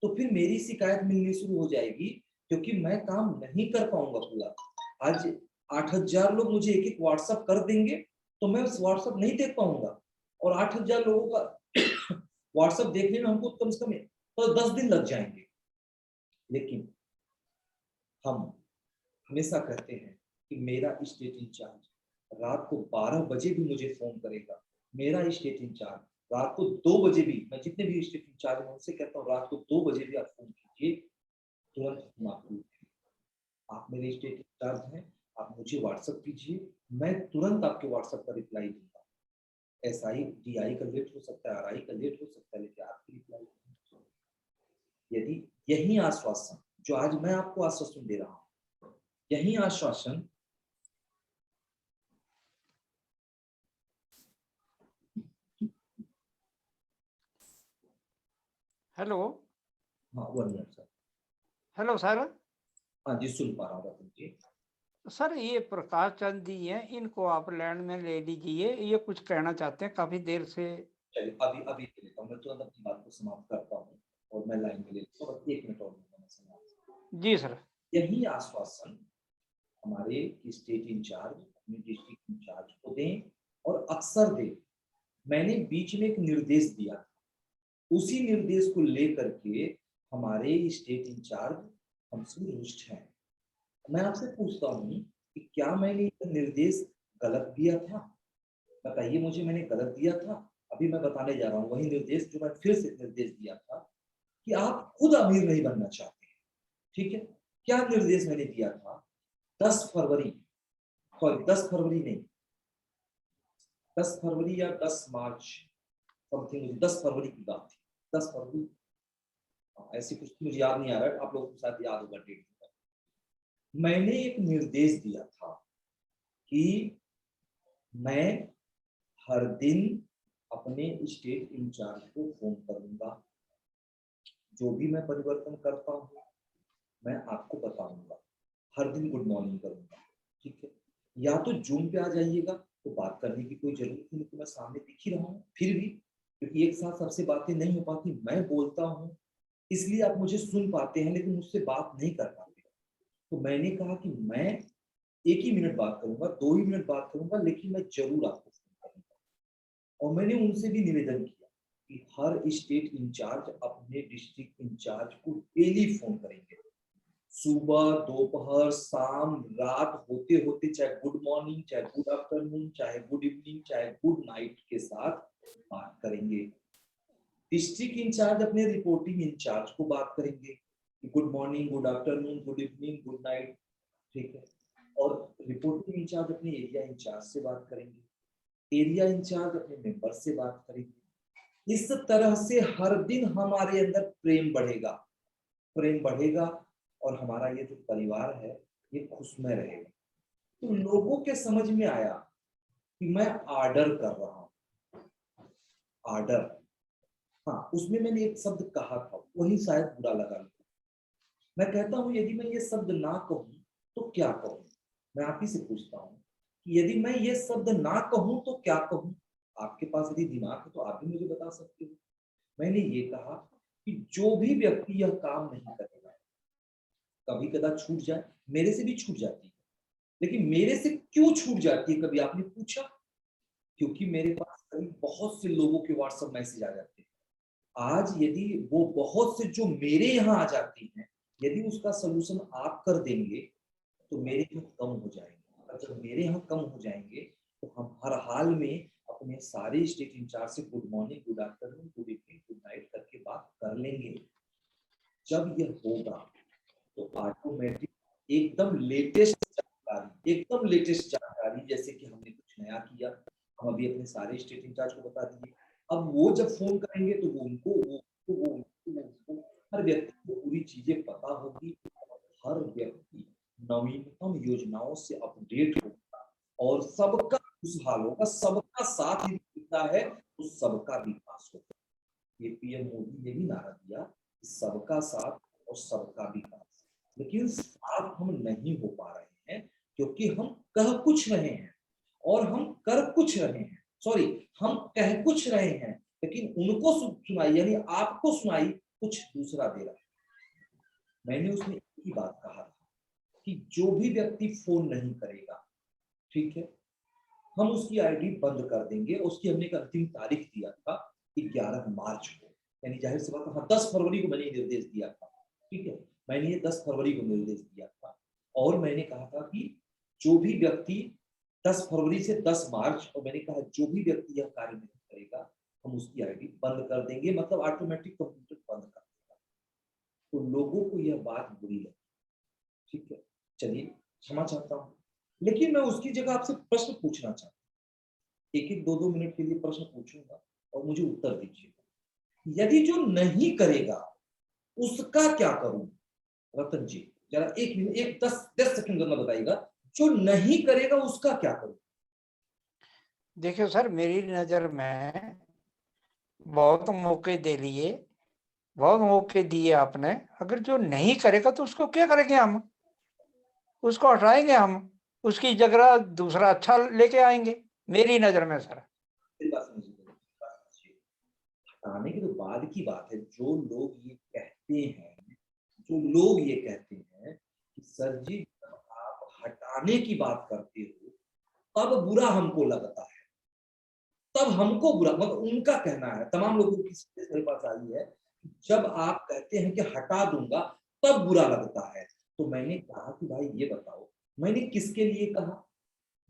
तो फिर मेरी शिकायत मिलनी शुरू हो जाएगी, क्योंकि मैं काम नहीं कर पाऊंगा पूरा। आज 8,000 लोग मुझे एक एक व्हाट्सअप कर देंगे, तो मैं उस व्हाट्सअप नहीं देख पाऊंगा, और 8,000 लोगों का व्हाट्सअप देखने में हमको कम से कम तो 10 दिन लग जाएंगे। लेकिन हम हमेशा कहते हैं कि मेरा स्टेट इंचार्ज रात को 12 बजे भी मुझे फोन करेगा। मेरा स्टेट इंचार्ज रात को 2 बजे भी, मैं जितने भी स्टेट इंचार्ज हैं उनसे कहता हूँ रात को 2 बजे भी आप फोन कीजिए, तुरंत हम आपको उठाएंगे। आप मेरे स्टेट इंचार्ज हैं, आप मुझे व्हाट्सअप कीजिए, मैं तुरंत आपके व्हाट्सएप का रिप्लाई दूंगा। एसआई डीआई का लेट हो सकता है, आरआई का लेट हो सकता है, लेकिन आपकी रिप्लाई, यदि यही आश्वासन जो आज मैं आपको आश्वासन दे रहा हूँ, यही आश्वासन हेलो। हाँ 1 मिनट सर। Hello sir. हाँ जी, सुन पा रहा हूँ रतन जी। सर ये प्रकाश चंद जी हैं, इनको आप लैंड में ले लीजिए, ये कुछ कहना चाहते हैं काफी देर से। चलिए अभी अभी ले लेता हूँ, मैं तुरंत अपनी बात को समाप्त करता हूँ, और मैं लाइन में ले लेता हूँ, बस 1 मिनट और लूंगा मैं समाप्त। जी सर। यही आश्वासन हमारे स्टेट इंचार्ज अपने डिस्ट्रिक्ट इंचार्ज को दें, और अक्सर दें। मैंने बीच में एक निर्देश दिया था, उसी निर्देश को लेकर के हमारे स्टेट इंचार्ज हमसे रुष्ट हैं। मैं आपसे पूछता हूँ कि क्या मैंने ये निर्देश गलत दिया था? बताइए मुझे, मैंने गलत दिया था? अभी मैं बताने जा रहा हूँ वही निर्देश जो मैं फिर से निर्देश दिया था कि आप खुद अमीर नहीं बनना चाहते हैं, ठीक है? क्या निर्देश मैंने दिया था? 10 फरवरी, सॉरी 10 फरवरी नहीं, 10 फरवरी या 10 मार्च समथिंग, मुझे 10 फरवरी की बात थी, 10 फरवरी, ऐसी कुछ मुझे याद नहीं आ रहा है, आप लोगों को शायद याद होगा डेट। मैंने एक निर्देश दिया था कि मैं हर दिन अपने स्टेट इंचार्ज को फोन करूंगा, जो भी मैं परिवर्तन करता हूँ मैं आपको बताऊंगा, हर दिन गुड मॉर्निंग करूंगा, ठीक है? या तो जूम पे आ जाइएगा तो बात करने की कोई जरूरत नहीं, तो मैं सामने दिख ही रहा हूँ फिर भी, क्योंकि एक साथ सबसे बातें नहीं हो पाती, मैं बोलता हूँ इसलिए आप मुझे सुन पाते हैं लेकिन मुझसे बात नहीं कर पाते। तो मैंने कहा कि मैं 1 ही मिनट बात करूंगा, 2 ही मिनट बात करूंगा, लेकिन मैं जरूर आपको फोन करूंगा। और मैंने उनसे भी निवेदन किया कि हर स्टेट इंचार्ज अपने डिस्ट्रिक्ट इंचार्ज को डेली फोन करेंगे, सुबह दोपहर शाम रात होते होते, चाहे गुड मॉर्निंग, चाहे गुड आफ्टरनून, चाहे गुड इवनिंग, चाहे गुड नाइट के साथ बात करेंगे। डिस्ट्रिक्ट इंचार्ज अपने रिपोर्टिंग इंचार्ज को बात करेंगे कि good morning, good afternoon, good evening, good night, ठीक है? और रिपोर्टिंग इंचार्ज अपने एरिया इंचार्ज से बात करेंगे, एरिया इंचार्ज अपने मेंबर से बात करेंगे। इस तरह से हर दिन हमारे अंदर प्रेम बढ़ेगा, प्रेम बढ़ेगा, और हमारा ये जो परिवार है ये खुशमय रहेगा। तो लोगों के समझ में आया कि मैं आर्डर कर रहा हूँ, आर्डर। हाँ, उसमें मैंने एक शब्द कहा था, वही शायद बुरा लगा। मैं कहता हूँ यदि मैं ये शब्द ना कहूँ तो क्या कहूँ? मैं आप ही से पूछता हूँ कि यदि मैं ये शब्द ना कहूँ तो क्या कहूँ? आपके पास यदि दिमाग है तो आप भी मुझे बता सकते हो। मैंने ये कहा कि जो भी व्यक्ति यह काम नहीं करेगा, कभी कदा छूट जाए, मेरे से भी छूट जाती है, लेकिन मेरे से क्यों छूट जाती है कभी आपने पूछा? क्योंकि मेरे पास कभी बहुत से लोगों के व्हाट्सएप मैसेज आ जाते हैं। आज यदि वो बहुत से जो मेरे यहाँ आ जाती हैं, यदि उसका सोल्यूशन आप कर देंगे तो मेरे यहाँ कम हो जाएंगे, और जब मेरे यहाँ कम हो जाएंगे तो हम हर हाल में अपने सारे स्टेट इंचार्ज से good morning, good afternoon, good evening, good night करके बात कर लेंगे। जब यह होगा तो ऑटोमेटिक एकदम लेटेस्ट जानकारी, एकदम लेटेस्ट जानकारी, जैसे कि हमने कुछ नया किया, हम अभी अपने सारे स्टेट इंचार्ज को बता दिए। अब वो जब फोन करेंगे तो वो उनको हर व्यक्ति को पूरी चीजें पता होगी, हर व्यक्ति नवीनतम योजनाओं से अपडेट होगा और सबका खुशहाल होगा, सबका साथ ही देता है तो सबका विकास होगा। ये पीएम मोदी ने भी नारा दिया कि सबका साथ और सबका विकास, लेकिन साथ हम नहीं हो पा रहे हैं क्योंकि हम कह कुछ रहे हैं और हम कर कुछ रहे हैं, सॉरी हम कह कुछ रहे हैं लेकिन उनको सुनाई यानी आपको सुनाई कुछ दूसरा दे रहा है। मैंने उसमें एक ही बात कहा था कि जो भी व्यक्ति फोन नहीं करेगा, ठीक है, हम उसकी आईडी बंद कर देंगे। उसकी हमने एक अंतिम तारीख दिया था 11 मार्च को, यानी जाहिर सी बात है 10 फरवरी को मैंने निर्देश दिया था, ठीक है, मैंने ये 10 फरवरी को निर्देश दिया था और मैंने कहा था कि जो भी व्यक्ति 10 फरवरी से 10 मार्च, और मैंने कहा जो भी व्यक्ति यह कार्य नहीं करेगा हम उसकी आईडी बंद कर देंगे, मतलब ऑटोमेटिक कंप्यूटर बंद कर देगा। तो लोगों को यह बात बुरी लगी, ठीक है, चलिए क्षमा चाहता हूँ, लेकिन मैं उसकी जगह आपसे प्रश्न पूछना चाहता हूँ, एक एक 2-2 मिनट के लिए प्रश्न पूछूंगा और मुझे उत्तर दीजिएगा। यदि जो नहीं करेगा उसका क्या करूं? रतन जी जरा 1 मिनट, 10 सेकंड में बताइएगा, जो नहीं करेगा उसका क्या करूं? देखिए सर, मेरी नजर में बहुत मौके दे लिए, बहुत मौके दिए आपने। अगर जो नहीं करेगा तो उसको क्या करेंगे हम? उसको हटाएंगे हम, उसकी जगह दूसरा अच्छा लेके आएंगे, मेरी नजर में सर। मेरी बात समझिए, हटाने की तो बाद की बात है। जो लोग ये कहते हैं, जो लोग ये कहते हैं कि सर जी जब आप हटाने की बात करते हो तब बुरा हमको लगता है, तब हमको बुरा, मतलब उनका कहना है, तमाम लोगों की समझ मेरे पास आई है, जब आप कहते हैं कि हटा दूंगा तब बुरा लगता है। तो मैंने कहा कि भाई ये बताओ, मैंने किसके लिए कहा?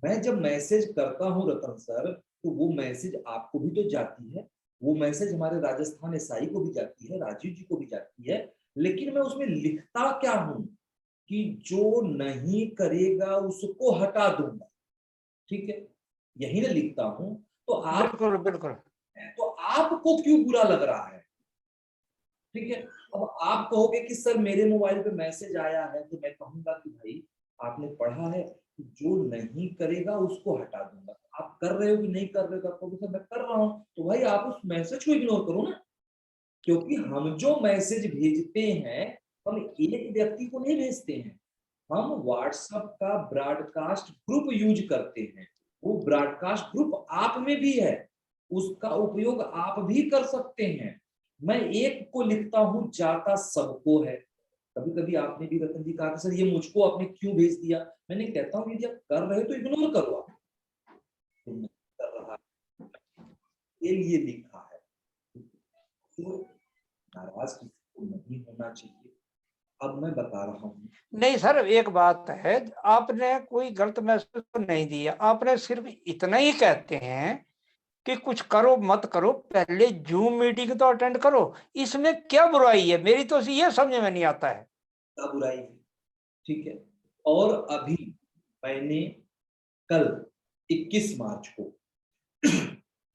मैं जब मैसेज करता हूं रतन सर, तो वो मैसेज आपको भी तो जाती है, वो मैसेज हमारे राजस्थान एसआई को भी जाती है, राजीव जी को भी जाती है, लेकिन मैं उसमें लिखता क्या हूं कि जो नहीं करेगा उसको हटा दूंगा। ठीक है, यही ना लिखता हूं। तो आप, बिल्कुल बिल्कुल। तो आपको क्यों बुरा लग रहा है? ठीक है, अब आप कहोगे कि सर मेरे मोबाइल पे मैसेज आया है, तो मैं कहूंगा कि भाई आपने पढ़ा है कि जो नहीं करेगा उसको हटा दूंगा। आप कर रहे हो कि नहीं कर रहे हो? तो आपको सर मैं कर रहा हूं, तो भाई आप उस मैसेज को इग्नोर करो ना। क्योंकि हम जो मैसेज भेजते हैं, हम एक व्यक्ति को नहीं भेजते हैं, हम व्हाट्सएप का ब्रॉडकास्ट ग्रुप यूज करते हैं। वो ब्रॉडकास्ट ग्रुप आप में भी है, उसका उपयोग आप भी कर सकते हैं। मैं एक को लिखता हूं, जाता सबको है। कभी कभी आपने भी रतन जी कहा सर ये मुझको आपने क्यों भेज दिया? मैंने कहता हूं यदि आप कर रहे हो तो इग्नोर करो। आप तो नहीं कर रहा के लिए लिखा है, तो नाराज किसी को नहीं होना चाहिए। अब मैं बता रहा हूँ, नहीं सर, एक बात है, आपने कोई गलत मैसेज तो नहीं दिया, आपने सिर्फ इतना ही कहते हैं कि कुछ करो मत करो, पहले जूम मीटिंग तो अटेंड करो। इसमें क्या बुराई है? मेरी तो ये समझ में नहीं आता है। क्या बुराई है? ठीक है, और अभी मैंने कल 21 मार्च को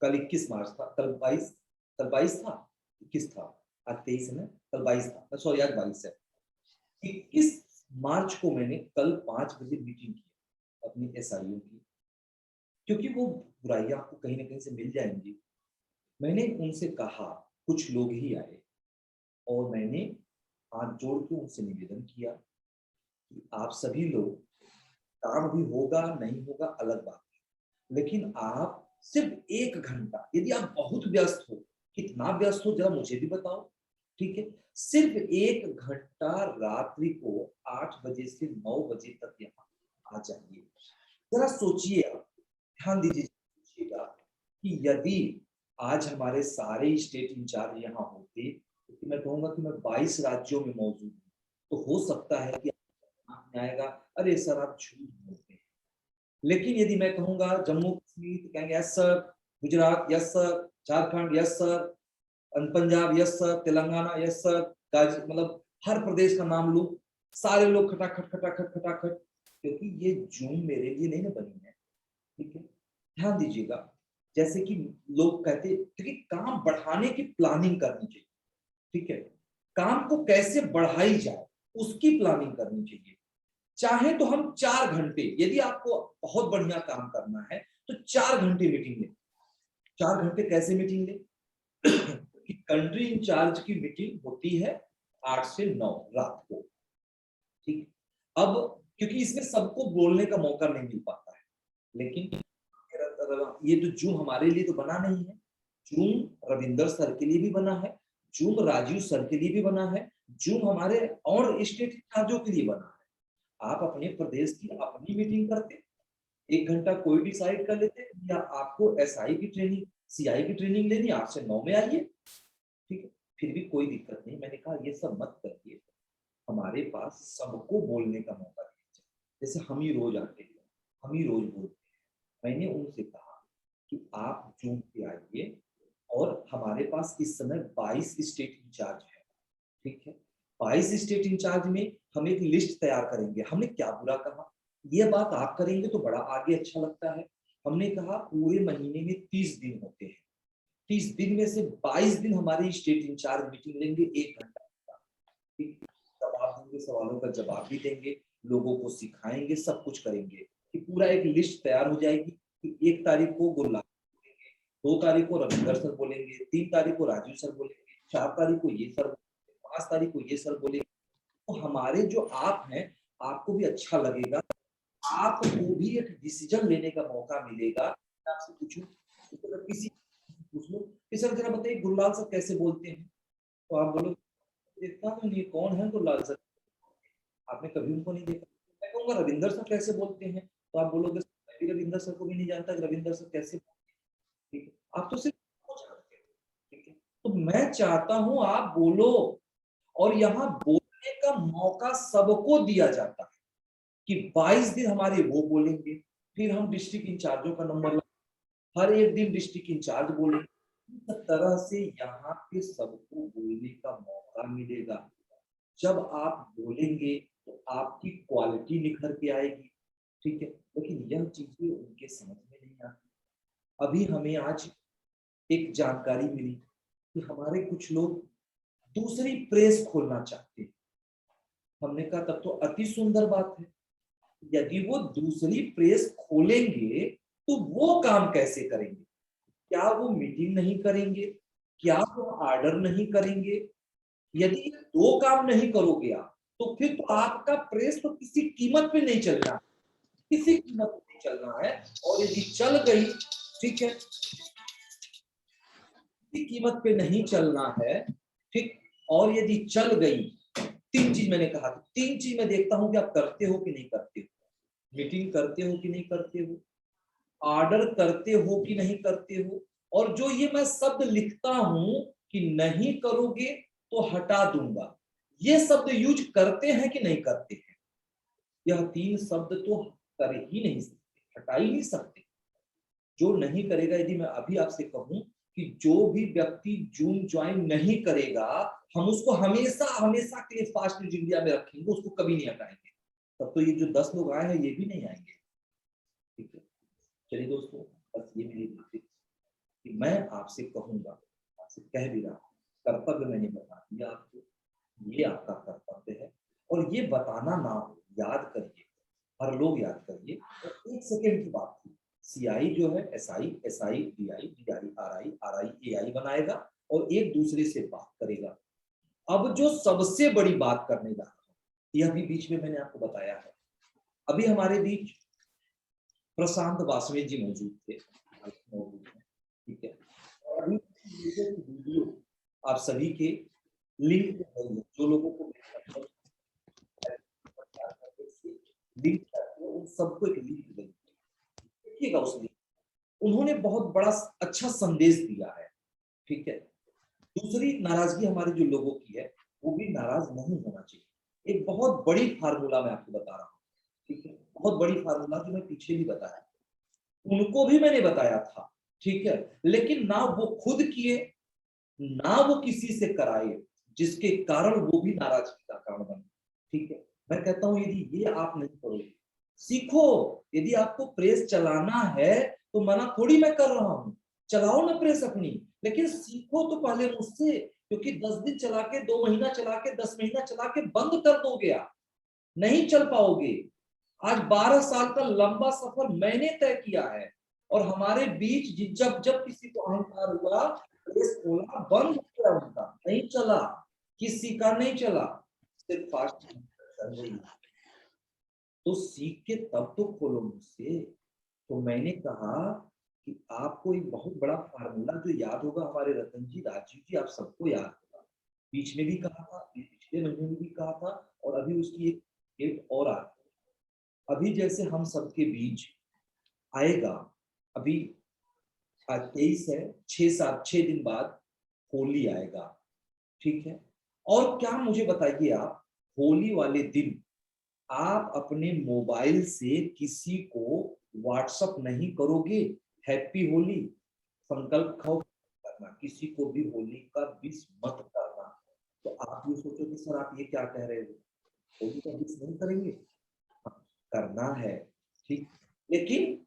कल 21 मार्च था, कल 22 था, 21 था, आज 23 है ना, कल 22 था, सॉरी आज 22 है। 21 मार्च को मैंने कल 5 बजे मीटिंग की अपनी एसआईओ की, क्योंकि वो बुराइयां आपको कहीं ना कहीं से मिल जाएंगी। मैंने उनसे कहा, कुछ लोग ही आए, और मैंने हाथ जोड़ के उनसे निवेदन किया कि आप सभी लोग, काम भी होगा नहीं होगा अलग बात है, लेकिन आप सिर्फ 1 घंटा, यदि आप बहुत व्यस्त हो, कितना व्यस्त हो जरा मुझे भी बताओ। ठीक है, सिर्फ 1 घंटा रात्रि को 8 बजे से 9 बजे तक यहाँ आ जाइए। जरा सोचिए, आप ध्यान दीजिए, सोचिएगा कि यदि आज हमारे सारे स्टेट इंचार्ज यहाँ होते, तो मैं कहूंगा कि मैं 22 राज्यों में मौजूद हूँ, तो हो सकता है कि आपने आएगा, अरे सर आप झूठ बोलते हैं। लेकिन यदि मैं कहूंगा जम्मू कश्मीर, तो कहेंगे yes sir, Gujarat yes sir, Jharkhand yes sir, Punjab yes sir, Telangana yes sir, मतलब हर प्रदेश का नाम लूं, सारे लोग खटाखट खटाखट खटाखट, क्योंकि ये जूम मेरे लिए नहीं ना बनी है। ठीक है, ध्यान दीजिएगा, जैसे कि लोग कहते, क्योंकि काम बढ़ाने की प्लानिंग करनी चाहिए। ठीक है, काम को कैसे बढ़ाई जाए उसकी प्लानिंग करनी चाहिए। चाहे तो हम 4 घंटे, यदि आपको बहुत बढ़िया काम करना है तो 4 घंटे मीटिंग ले। 4 घंटे कैसे मीटिंग ले? कि कंट्री इंचार्ज की मीटिंग होती है 8 से 9 रात को। ठीक, अब क्योंकि इसमें सबको बोलने का मौका नहीं मिल पाता है, लेकिन ये तो जूम हमारे लिए तो बना नहीं है, जूम रविंदर सर के लिए भी बना है, जूम राजीव सर के लिए भी बना है, जूम हमारे और स्टेट इंचार्जों के लिए बना है। आप अपने प्रदेश की अपनी मीटिंग करते, 1 घंटा कोई डिसाइड कर लेते, या आपको एसआई की ट्रेनिंग, सीआई की ट्रेनिंग लेनी, 8 से 9 में आइए। ठीक है, फिर भी कोई दिक्कत नहीं। मैंने कहा ये सब मत करिए, हमारे पास सबको बोलने का मौका दीजिए। जैसे हम ही रोज आते हैं, हम ही रोज बोलते हैं। मैंने उनसे कहा कि आप जूम पे आइए, और हमारे पास इस समय 22 स्टेट इंचार्ज है। ठीक है, 22 स्टेट इंचार्ज में हम एक लिस्ट तैयार करेंगे। हमने क्या बुरा कहा, ये बात आप करेंगे तो बड़ा आगे अच्छा लगता है। हमने कहा पूरे महीने में 30 दिन होते हैं, 30 दिन में से 22 दिन हमारी स्टेट इंचार्ज मीटिंग लेंगे, 1 घंटा। ठीक, जवाब देंगे, सवालों का जवाब भी देंगे, लोगों को सिखाएंगे, सब कुछ करेंगे। कि पूरा एक लिस्ट तैयार हो जाएगी कि 1 तारीख को गुरलाल बोलेंगे, 2 तारीख को रविंदर सर बोलेंगे, 3 तारीख को राजीव सर बोलेंगे, 4 तारीख को ये सर बोलेंगे, 5 तारीख को ये सर बोलेंगे। तो हमारे जो आप हैं, आपको भी अच्छा लगेगा, आपको भी एक डिसीजन लेने का मौका मिलेगा। आपसे पूछूं, तो किसी पूछ लो कि सर जरा बताइए गुरलाल सर कैसे बोलते हैं, तो आप बोलो देखता हूँ ये कौन है गुरलाल सर, आपने कभी उनको नहीं देखा। मैं कहूंगा रविंदर सर कैसे बोलते हैं, तो आप बोलोगे मैं भी रविंदर सर को भी नहीं जानता कि रविंदर सर कैसे बोलते हैं। ठीक है, आप तो सिर्फ वो जानते हो। ठीक है, तो मैं चाहता हूं आप बोलो, और यहाँ बोलने का मौका सबको दिया जाता है। कि 22 दिन हमारे वो बोलेंगे, फिर हम डिस्ट्रिक्ट इंचार्जों का नंबर, हर एक दिन डिस्ट्रिक्ट इंचार्ज बोलेंगे। इस तरह से यहाँ पे सबको बोलने का मौका मिलेगा। जब आप बोलेंगे तो आपकी क्वालिटी निखर के आएगी, ठीक है। लेकिन यह चीजें उनके समझ में नहीं आती। अभी हमें आज एक जानकारी मिली कि हमारे कुछ लोग दूसरी प्रेस खोलना चाहते हैं। हमने कहा तब तो अति सुंदर बात है। यदि वो दूसरी प्रेस खोलेंगे तो वो काम कैसे करेंगे? क्या वो मीटिंग नहीं करेंगे? क्या वो ऑर्डर नहीं करेंगे? यदि ये दो काम नहीं करोगे आप, तो फिर तो आपका प्रेस तो किसी कीमत पे नहीं चलना, किसी कीमत पे नहीं चलना है। और यदि चल गई, ठीक है, किसी कीमत पे नहीं चलना है, ठीक। और यदि चल गई, तीन चीज मैंने कहा था, तीन चीज मैं देखता हूं कि आप करते हो कि नहीं करते हो। मीटिंग करते हो कि नहीं करते हो, ऑर्डर करते हो कि नहीं करते हो, और जो ये मैं शब्द लिखता हूं कि नहीं करोगे तो हटा दूंगा, ये शब्द यूज करते हैं कि नहीं करते हैं। यह तीन शब्द तो कर ही नहीं सकते, हटा ही नहीं सकते। जो नहीं करेगा, यदि मैं अभी आपसे कहूं कि जो भी व्यक्ति जूम ज्वाइन नहीं करेगा, हम उसको हमेशा हमेशा के लिए फास्ट इंडिया में रखेंगे, उसको कभी नहीं हटाएंगे। तब तो ये जो 10 लोग आए हैं ये भी नहीं आएंगे, ठीक है। चलिए दोस्तों, बस ये मेरी बात कि मैं आपसे कहूंगा, आपसे कह भी रहा हूं, कर्तव्य मैंने बता दिया आपको, ये आपका कर्तव्य है। और ये बताना ना हो, याद करिए, हर लोग याद करिए। और एक सेकेंड की बात थी, सीआई जो है SI, SI DI, DI RI, RI AI बनाएगा और एक दूसरे से बात करेगा। अब जो सबसे बड़ी बात करने जा रहा हूं, यह भी बीच में मैंने आपको बताया है। अभी हमारे बीच प्रशांत वासवे जी मौजूद थे, ठीक है। और अभी वीडियो आप सभी के लिंक जो लोगों को लिंक उन सबको एक लिंक देखिएगा। उस लिंक उन्होंने बहुत बड़ा अच्छा संदेश दिया है, ठीक है। दूसरी नाराजगी हमारे जो लोगों की है, वो भी नाराज नहीं होना चाहिए। एक बहुत बड़ी फार्मूला मैं आपको बता रहा हूँ, ठीक है, बहुत बड़ी फार्मूला जो मैं पीछे भी बताया, उनको भी मैंने बताया था, ठीक है। लेकिन ना वो खुद किए, ना वो किसी से कराए, जिसके कारण वो भी नाराजगी का कारण बने, ठीक है। मैं कहता हूं यदि ये आप नहीं करोगे, सीखो। यदि आपको प्रेस चलाना है तो मना थोड़ी मैं कर रहा हूं, चलाओ ना प्रेस अपनी, लेकिन सीखो तो पहले मुझसे। क्योंकि 10 दिन चला के, 2 महीना चला के, 10 महीना चला के बंद कर दोगे आप, नहीं चल पाओगे। आज 12 साल का लंबा सफर मैंने तय किया है। और हमारे बीच जब जब किसी को अहंकार हुआ, प्रेस खोला, बंद हो गया, उनका नहीं चला, किसी का नहीं चला, सिर्फ फास्ट चल रही। तो सीख के तब तो खोलो मुझसे। तो मैंने कहा कि आपको एक बहुत बड़ा फार्मूला जो याद होगा, हमारे रतन जी, राजीव जी, आप सबको याद होगा। बीच में भी कहा था, पिछले महीने में भी कहा था, और अभी उसकी एक डेट और आ गई। अभी जैसे हम सबके बीच आएगा, अभी आज 23 है, 6 दिन बाद होली आएगा, ठीक है। और क्या मुझे बताइए आप, होली वाले दिन आप अपने मोबाइल से किसी को व्हाट्सअप नहीं करोगे हैप्पी होली, संकल्प खाओ करना, किसी को भी होली का विश मत करना। तो आप ये सोचोगे सर आप ये क्या कह रहे हो, होली का विश नहीं करेंगे? हाँ, करना है, ठीक। लेकिन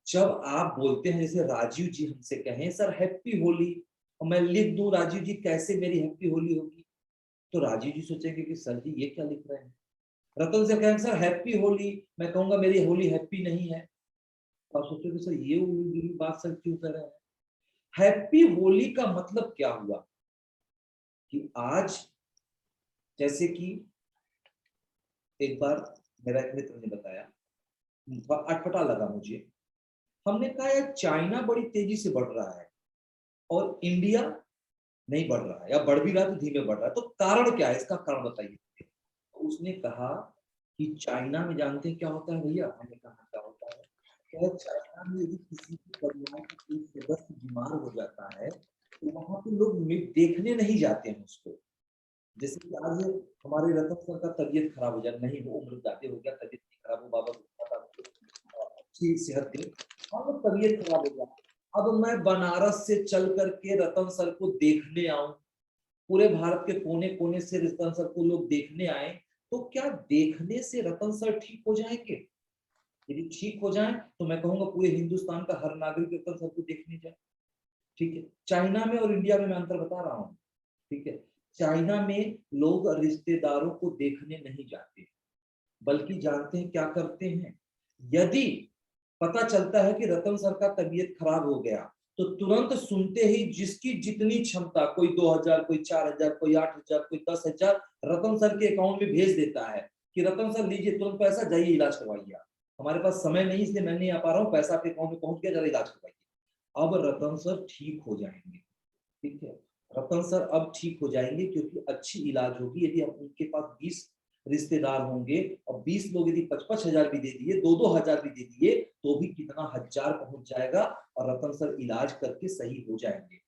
जब आप बोलते हैं, जैसे राजीव जी हमसे कहें सर हैप्पी होली, और मैं लिख दूं राजीव जी कैसे मेरी हैप्पी होली होगी, तो राजीव जी सोचेंगे कि सर जी ये क्या लिख रहे हैं। रतन से कहेंगे सर हैप्पी होली, मैं कहूंगा मेरी होली हैप्पी नहीं है, तो आप सोचोगे सर ये बात सर क्यों कर रहे हैं। हैप्पी होली का मतलब क्या हुआ कि आज, जैसे कि एक बार मेरा एक मित्र ने बताया, अटपटा लगा मुझे। हमने कहा यार चाइना बड़ी तेजी से बढ़ रहा है और इंडिया नहीं बढ़ रहा है, या बढ़ भी रहा है तो धीमे बढ़ रहा है, तो कारण क्या है, इसका कारण बताइए। तो उसने कहा कि चाइना में जानते हैं क्या होता है भैया? हमने कहा क्या होता है? क्या चाइना में यदि किसी के परिवार का कोई सदस्य बीमार हो जाता है तो वहां पे लोग देखने नहीं जाते हैं उसको। जैसे कि आज हमारे रतन सर का तबीयत खराब हो जाए, नहीं वो उम्र ज्यादा हो गया, तबीयत नहीं अच्छी सेहत दे। और तबीयत खराब हो गया, अब मैं बनारस से चल करके रतन सर को देखने आऊं, पूरे भारत के कोने कोने से रतन सर को लोग देखने आए, तो क्या देखने से रतन सर ठीक हो जाएंगे? यदि ठीक हो जाए तो मैं कहूंगा पूरे हिंदुस्तान का हर नागरिक रतन सर को देखने जाए। ठीक है, चाइना में और इंडिया में मैं अंतर बता रहा हूँ। ठीक है, चाइना में लोग रिश्तेदारों को देखने नहीं जाते, बल्कि जानते हैं क्या करते हैं, यदि पता चलता है कि रतन सर का तबीयत खराब हो गया, तो तुरंत सुनते ही जिसकी जितनी क्षमता, कोई 2000, कोई 4000, कोई 8000, कोई 10,000 रतन सर के अकाउंट में भेज देता है कि रतन सर लीजिए तुरंत पैसा, जाइए इलाज करवाइए। हमारे पास समय नहीं इसलिए मैं नहीं आ पा रहा हूँ, पैसा आपके अकाउंट में पहुंच गया, जरा इलाज करवाइए। अब रतन सर ठीक हो जाएंगे। ठीक है, रतन सर अब ठीक हो जाएंगे क्योंकि अच्छी इलाज होगी। यदि हम उनके पास 20 रिश्तेदार होंगे और 20 लोग यदि 55,000 भी दे दिए, 2-2 हजार भी दे दिए, तो भी कितना हजार पहुंच जाएगा और रतन सर इलाज करके सही हो जाएंगे।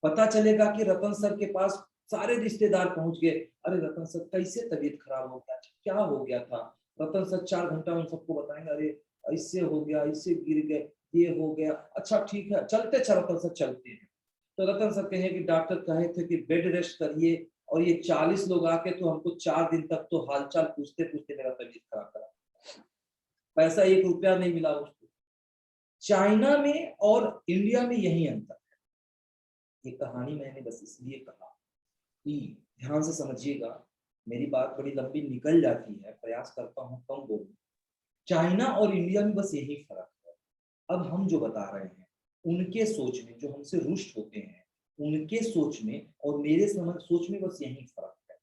पता चलेगा कि रतन सर के पास सारे रिश्तेदार पहुंच गए, अरे रतन सर कैसे तबीयत खराब हो गया, क्या हो गया था? रतन सर 4 घंटा उन सबको बताएंगे, अरे इससे हो गया, इससे गिर गए, ये हो गया, अच्छा ठीक है चलते रतन सर चलते हैं। तो रतन सर कहे कि डॉक्टर कहे थे कि बेड रेस्ट करिए, और ये 40 लोग आके तो हमको 4 दिन तक तो हालचाल पूछते पूछते मेरा तबीयत खराब करा, पैसा 1 रुपया नहीं मिला उसको। चाइना में और इंडिया में यही अंतर है। ये कहानी मैंने बस इसलिए कहा कि ध्यान से समझिएगा, मेरी बात बड़ी लंबी निकल जाती है, प्रयास करता हूँ कम बोलूं। चाइना और इंडिया में बस यही फर्क है। अब हम जो बता रहे हैं, उनके सोच में, जो हमसे रुष्ट होते हैं, उनके सोच में और मेरे समझ सोच में बस यही फर्क है।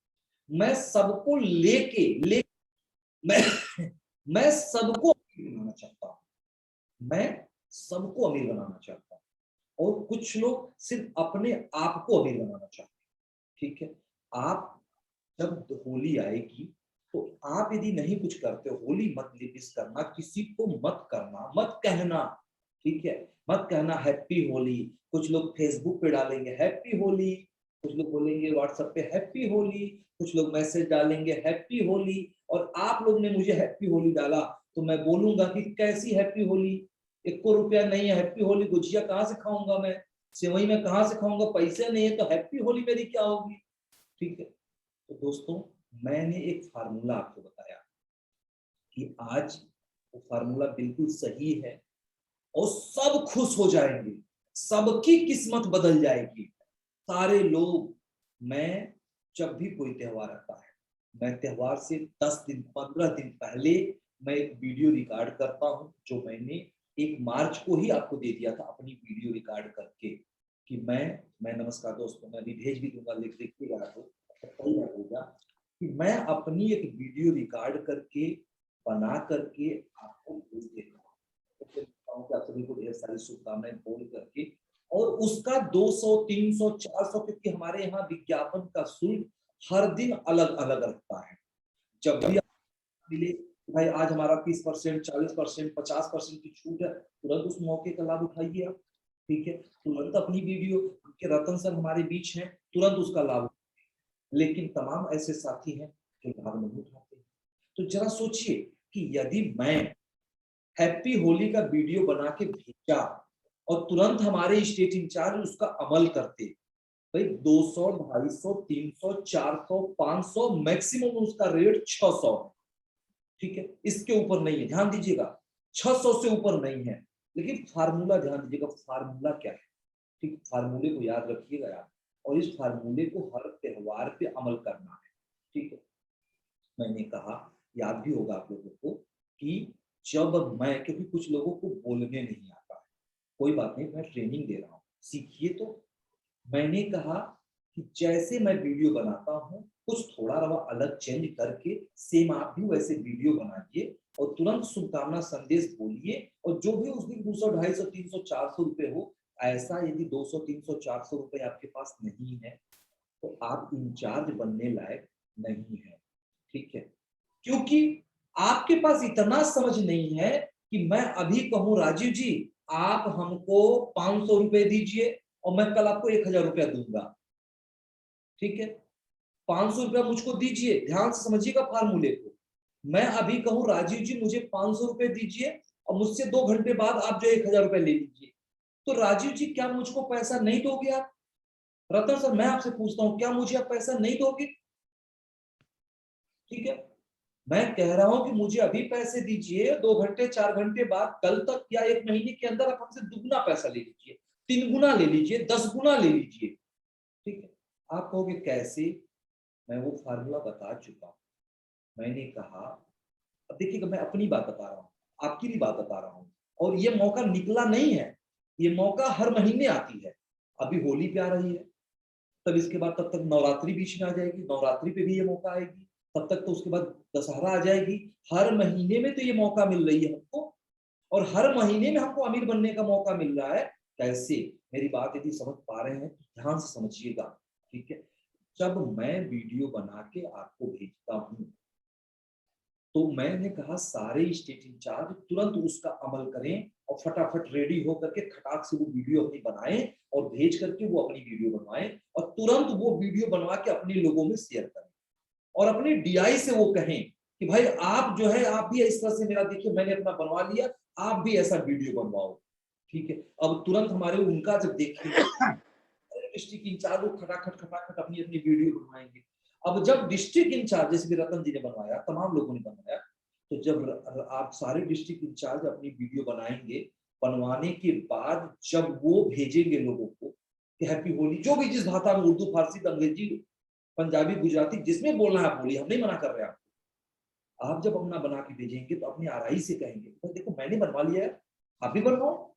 मैं सबको मैं मैं सबको अमीर बनाना चाहता हूँ, मैं सबको अमीर बनाना चाहता हूँ, और कुछ लोग सिर्फ अपने आप को अमीर बनाना चाहते हैं। ठीक है, आप जब होली आएगी तो आप यदि नहीं कुछ करते, होली मत लिपिस करना, किसी को मत करना, मत कहना। ठीक है, मत कहना हैप्पी होली। कुछ लोग फेसबुक पे डालेंगे हैप्पी होली, कुछ लोग बोलेंगे व्हाट्सएप पे हैप्पी होली, कुछ लोग मैसेज डालेंगे हैप्पी होली, और आप लोग ने मुझे हैप्पी होली डाला तो मैं बोलूंगा कि कैसी हैप्पी होली, 1 रुपया नहीं है, हैप्पी होली गुजिया कहाँ से खाऊंगा मैं, सेवई में कहाँ से खाऊंगा, पैसे नहीं है, तो हैप्पी होली मेरी क्या होगी? ठीक है, तो दोस्तों मैंने एक फार्मूला आपको बताया कि आज वो फार्मूला बिल्कुल सही है और सब खुश हो जाएंगे, सबकी किस्मत बदल जाएगी, सारे लोग। मैं जब भी कोई त्योहार आता है, मैं त्योहार से 10 दिन 15 दिन पहले मैं एक वीडियो रिकॉर्ड करता हूं, जो मैंने 1 मार्च को ही आपको दे दिया था अपनी वीडियो रिकॉर्ड करके कि मैं नमस्कार दोस्तों, मैं अभी भेज भी दूंगा, लिख देखिएगा तो कि मैं अपनी एक वीडियो रिकॉर्ड करके बना करके आपको भेज देता हूँ। आप सभी को ढेर सारी शुभकामनाएं बोल करके, और उसका 200, 300, 400, क्योंकि हमारे यहाँ विज्ञापन का शुल्क हर दिन अलग अलग रखता है। जब भी मिले भाई आज हमारा 30%, 40%, 50% की छूट है, तुरंत उस मौके का लाभ उठाइए आप। ठीक है, तुरंत अपनी वीडियो के रतन सर हमारे बीच हैं, तुरंत उसका लाभ। लेकिन तमाम ऐसे साथी हैं जो लाभ नहीं उठाते। तो जरा सोचिए कि यदि मैं हैप्पी होली का वीडियो बना के भेजा और तुरंत हमारे स्टेट इंचार्ज उसका अमल करते, भाई 200, 250, 300, 400, 500, मैक्सिमम उसका रेट 600 है। ठीक है, इसके ऊपर नहीं है, ध्यान दीजिएगा, 600 से ऊपर नहीं है। लेकिन फार्मूला ध्यान दीजिएगा, फार्मूला क्या है? ठीक, फार्मूले को याद रखिएगा यार, और इस फार्मूले को हर त्योहार पे अमल करना है। ठीक है, मैंने कहा, याद भी होगा आप लोगों को कि जब मैं, क्योंकि कुछ लोगों को बोलने नहीं आता है, कोई बात नहीं, मैं ट्रेनिंग दे रहा हूँ, सीखिए। तो मैंने कहा कि जैसे मैं वीडियो बनाता हूँ, कुछ थोड़ा रवा अलग चेंज करके सेम आप भी वैसे वीडियो बनाइए और तुरंत शुभकामना संदेश बोलिए, और जो भी उस दिन 200, 250, 300, 400 रुपए हो, ऐसा यदि 200, 300, 400 रुपए आपके पास नहीं है तो आप इंचार्ज बनने लायक नहीं है। ठीक है, क्योंकि आपके पास इतना समझ नहीं है कि मैं अभी कहूं राजीव जी आप हमको 500 रुपए दीजिए और मैं कल आपको 1000 रुपया दूंगा। ठीक है, 500 रुपया मुझको दीजिए, ध्यान से समझिएगा फार्मूले को। मैं अभी कहूं राजीव जी मुझे 500 रुपए दीजिए और मुझसे 2 घंटे बाद आप जो 1000 रुपए ले लीजिए। तो राजीव जी क्या मुझको पैसा नहीं दोगे आप? रतन सर मैं आपसे पूछता हूँ, क्या मुझे आप पैसा नहीं दोगे? ठीक है, मैं कह रहा हूं कि मुझे अभी पैसे दीजिए, 2 घंटे 4 घंटे बाद, कल तक या 1 महीने के अंदर आप हमसे दुगना पैसा ले लीजिए, 3 गुना ले लीजिए, 10 गुना ले लीजिए। ठीक है, आप कहोगे कैसे? मैं वो फार्मूला बता चुका हूं। मैंने कहा, अब देखिएगा मैं अपनी बात बता रहा हूँ, आपकी भी बात बता रहा हूँ, और ये मौका निकला नहीं है, ये मौका हर महीने आती है। अभी होली पे आ रही है, तब इसके बाद तब तक नवरात्रि बीच में आ जाएगी, नवरात्रि पे भी ये मौका आएगी, तब तक तो उसके बाद दशहरा आ जाएगी। हर महीने में तो ये मौका मिल रही है हमको, और हर महीने में हमको अमीर बनने का मौका मिल रहा है। कैसे? मेरी बात यदि समझ पा रहे हैं तो ध्यान से समझिएगा। ठीक है, जब मैं वीडियो बना के आपको भेजता हूं तो मैंने कहा सारे स्टेट इंचार्ज तुरंत उसका अमल करें और फटाफट रेडी होकर के खटाक से वो वीडियो अपनी बनाएं और भेज करके वो अपनी वीडियो बनवाएं, और तुरंत वो वीडियो बनवा के अपने लोगों में शेयर करें, और अपने डीआई से वो कहें कि भाई आप जो है आप भी इस तरह से, मेरा देखिए मैंने अपना बनवा लिया, आप भी ऐसा वीडियो बनवाओ। ठीक है, अब तुरंत हमारे उनका जब देखेंगे डिस्ट्रिक्ट इंचार्ज वो खटाखट खटाखट अपनी अपनी वीडियो बनवाएंगे। अब जब डिस्ट्रिक्ट इंचार्ज, जैसे कि रतन जी ने बनवाया, तमाम लोगों ने बनवाया, तो जब आप सारे डिस्ट्रिक्ट इंचार्ज अपनी वीडियो बनाएंगे, बनवाने के बाद जब वो भेजेंगे लोगों को कि हैप्पी होली, जो भी जिस भाषा में, उर्दू, फारसी, अंग्रेजी, पंजाबी, गुजराती, जिसमें बोलना है आप बोलिए, हम नहीं मना कर रहे हैं आपको। आप जब अपना बना के भेजेंगे तो अपने आरआई से कहेंगे तो देखो मैंने बनवा लिया है, आप भी बनवाओ,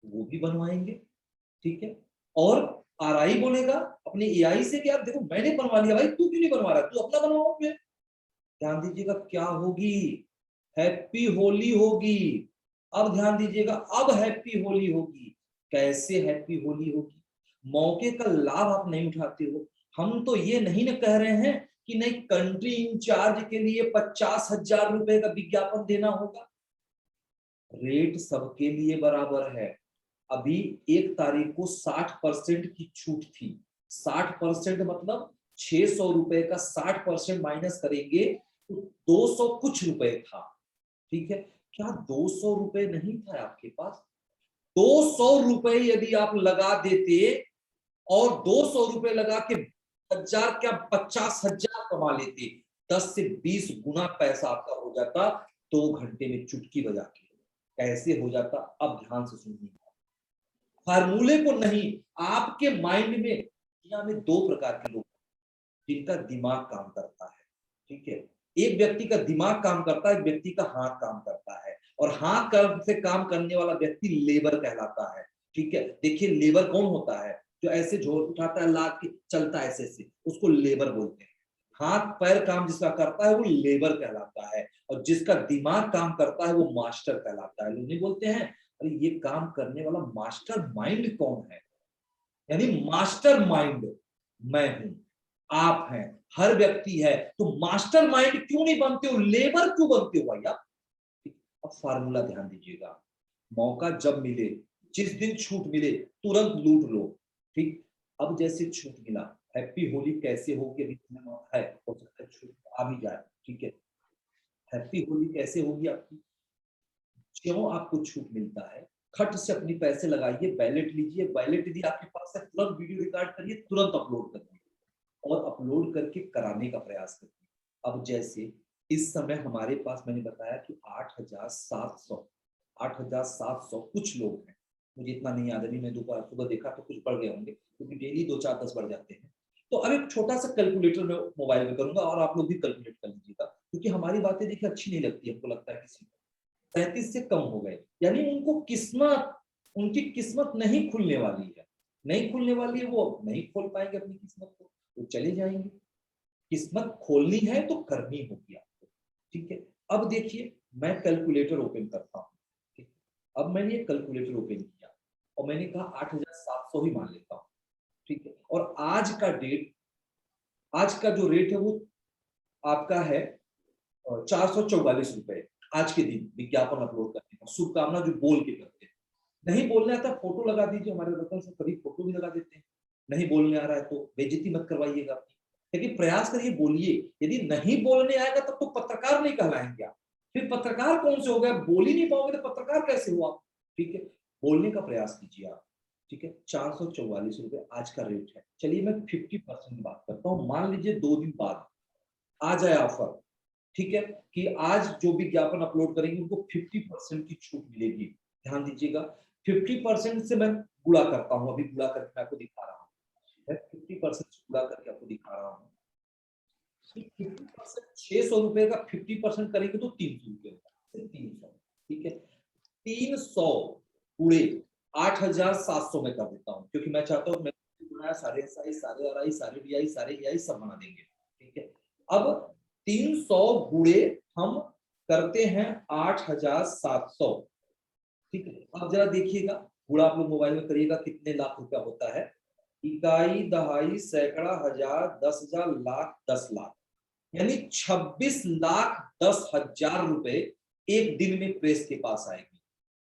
वो भी बनवाएंगे। ठीक है, और आरआई बोलेगा अपने एआई से कि यार देखो मैंने बनवा लिया, भाई तू क्यों नहीं बनवा रहा, तू अपना बनवाओ। फिर ध्यान दीजिएगा क्या होगी, हैप्पी होली होगी। अब ध्यान दीजिएगा, अब हैप्पी होली होगी। कैसे हैप्पी होली होगी? मौके का लाभ आप नहीं उठाते हो। हम तो ये नहीं न कह रहे हैं कि नहीं कंट्री इंचार्ज के लिए 50,000 रुपए का विज्ञापन देना होगा। रेट सबके लिए बराबर है। अभी 1 तारीख को 60% की छूट थी। 60% मतलब 600 रुपए का 60% माइनस करेंगे तो 200 कुछ रुपए था। ठीक है, क्या 200 रुपए नहीं था आपके पास? 200 रुपए यदि आप लगा देते और 200 रुपए लगा के 1000 क्या 50,000 कमा लेते, 10 से 20 गुना पैसा आपका हो जाता 2 घंटे में, चुटकी बजा के। कैसे हो जाता? अब ध्यान से सुनिए, फार्मूले को नहीं, आपके माइंड में। दुनिया में 2 प्रकार के लोग जिनका दिमाग काम करता है। ठीक है, एक व्यक्ति का दिमाग काम करता है, एक व्यक्ति का हाथ काम करता है, और हाथ से काम करने वाला व्यक्ति लेबर कहलाता है। ठीक है, देखिए लेबर कौन होता है? जो ऐसे झोल उठाता है, लाद के चलता है ऐसे, उसको लेबर बोलते हैं। हाथ पैर काम जिसका करता है वो लेबर कहलाता है, और जिसका दिमाग काम करता है वो मास्टर कहलाता है। लोग नहीं बोलते हैं अरे ये काम करने वाला मास्टर माइंड कौन है? यानी मास्टर माइंड मैं हूं, आप हैं, हर व्यक्ति है। तो मास्टर माइंड क्यों नहीं बनते हो, लेबर क्यों बनते हो भाई आप? अब फार्मूला ध्यान दीजिएगा, मौका जब मिले, जिस दिन छूट मिले तुरंत लूट लो। ठीक, अब जैसे छूट मिला, हैप्पी होली कैसे होगी अभी तुम्हें है, हो सकता है छूट आ भी जाए। ठीक है, हैप्पी होली कैसे होगी आपकी? क्यों आपको छूट मिलता है? खट से अपनी पैसे लगाइए, बैलेट लीजिए, बैलेट यदि आपके पास है तुरंत वीडियो रिकॉर्ड करिए, तुरंत अपलोड करिए, और अपलोड करके कराने का प्रयास करिए। अब जैसे इस समय हमारे पास मैंने बताया कि 8,700 कुछ लोग हैं, मुझे इतना नहीं याद, अभी मैं दोपहर सुबह देखा तो कुछ बढ़ गए होंगे, क्योंकि डेली 2 4 10 बढ़ जाते हैं। तो अब एक छोटा सा कैलकुलेटर में मोबाइल में करूंगा, और आप लोग भी कैलकुलेट कर लीजिएगा, क्योंकि हमारी बातें देखिए अच्छी नहीं लगती, हमको लगता है किसी को 37 से कम हो गए, यानी उनको किस्मत, उनकी किस्मत नहीं खुलने वाली है, नहीं खुलने वाली है, वो नहीं खोल पाएंगे अपनी किस्मत को, वो चले जाएंगे। किस्मत खोलनी है तो करनी होगी आपको। ठीक है, अब देखिए मैं कैलकुलेटर ओपन करता हूँ। ठीक, अब मैंने ये कैलकुलेटर ओपन किया और मैंने कहा 8,700 ही मान लेता हूँ। ठीक है, और आज का डेट, आज का जो रेट है वो आपका है 444 रुपए। आज के दिन विज्ञापन अपलोड करने का, शुभकामना जो बोल के करते हैं। नहीं बोलने आता फोटो लगा दीजिए, हमारे रतन से कभी फोटो भी लगा देते हैं। नहीं बोलने आ रहा है तो बेइज्जती मत करवाइएगा अपनी, लेकिन प्रयास करिए बोलिए। यदि नहीं बोलने आएगा तब तो पत्रकार नहीं कहलाएंगे आप, फिर पत्रकार कौन से हो गए, बोल ही नहीं पाओगे तो पत्रकार कैसे हो आप। ठीक है, बोलने का प्रयास कीजिए आप। ठीक है, 444 रुपए आज का रेट है। चलिए मैं 50% की बात करता हूँ। मान लीजिए 2 दिन बाद आ जाए ऑफर, ठीक है, कि आज जो विज्ञापन अपलोड करेंगे उनको 50% की छूट मिलेगी। ध्यान दीजिएगा, 50% से मैं गुणा करता हूँ, अभी गुणा करके मैं आपको दिखा रहा हूँ। 50% से गुणा करके आपको दिखा रहा हूँ। 50% 600 रुपए का 50% करेंगे तो 300 रुपए होगा, 300। ठीक है, 300 गुणे 8,700 में कर देता हूँ, क्योंकि मैं चाहता हूँ सारे SI, सारे RI, सारे DI, सारे EI सब बना देंगे। ठीक है, अब 300 गुणे हम करते हैं 8,700। ठीक है, अब जरा देखिएगा, गुणा आप लोग मोबाइल में करिएगा, कितने लाख रुपया होता है। इकाई, दहाई, सैकड़ा, हजार, 10,000, लाख, 10 लाख, यानी 26,10,000 रुपए एक दिन में प्रेस के पास आएगी।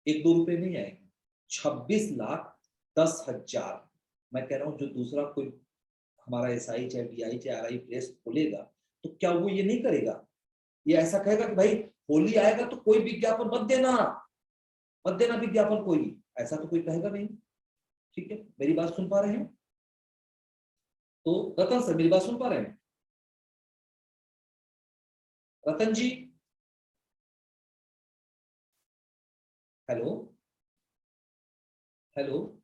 1-2 रुपए नहीं आएगी, 26,10,000। मैं कह रहा हूं जो दूसरा कोई हमारा SI चाहे DI चाहे RI प्रेस खोलेगा तो क्या वो ये नहीं करेगा, ये ऐसा कहेगा कि भाई होली आएगा तो कोई विज्ञापन मत देना, मत देना विज्ञापन, कोई ऐसा तो कोई कहेगा नहीं। ठीक है, मेरी बात सुन पा रहे हैं? तो रतन सर मेरी बात सुन पा रहे हैं? रतन जी, हेलो हेलो।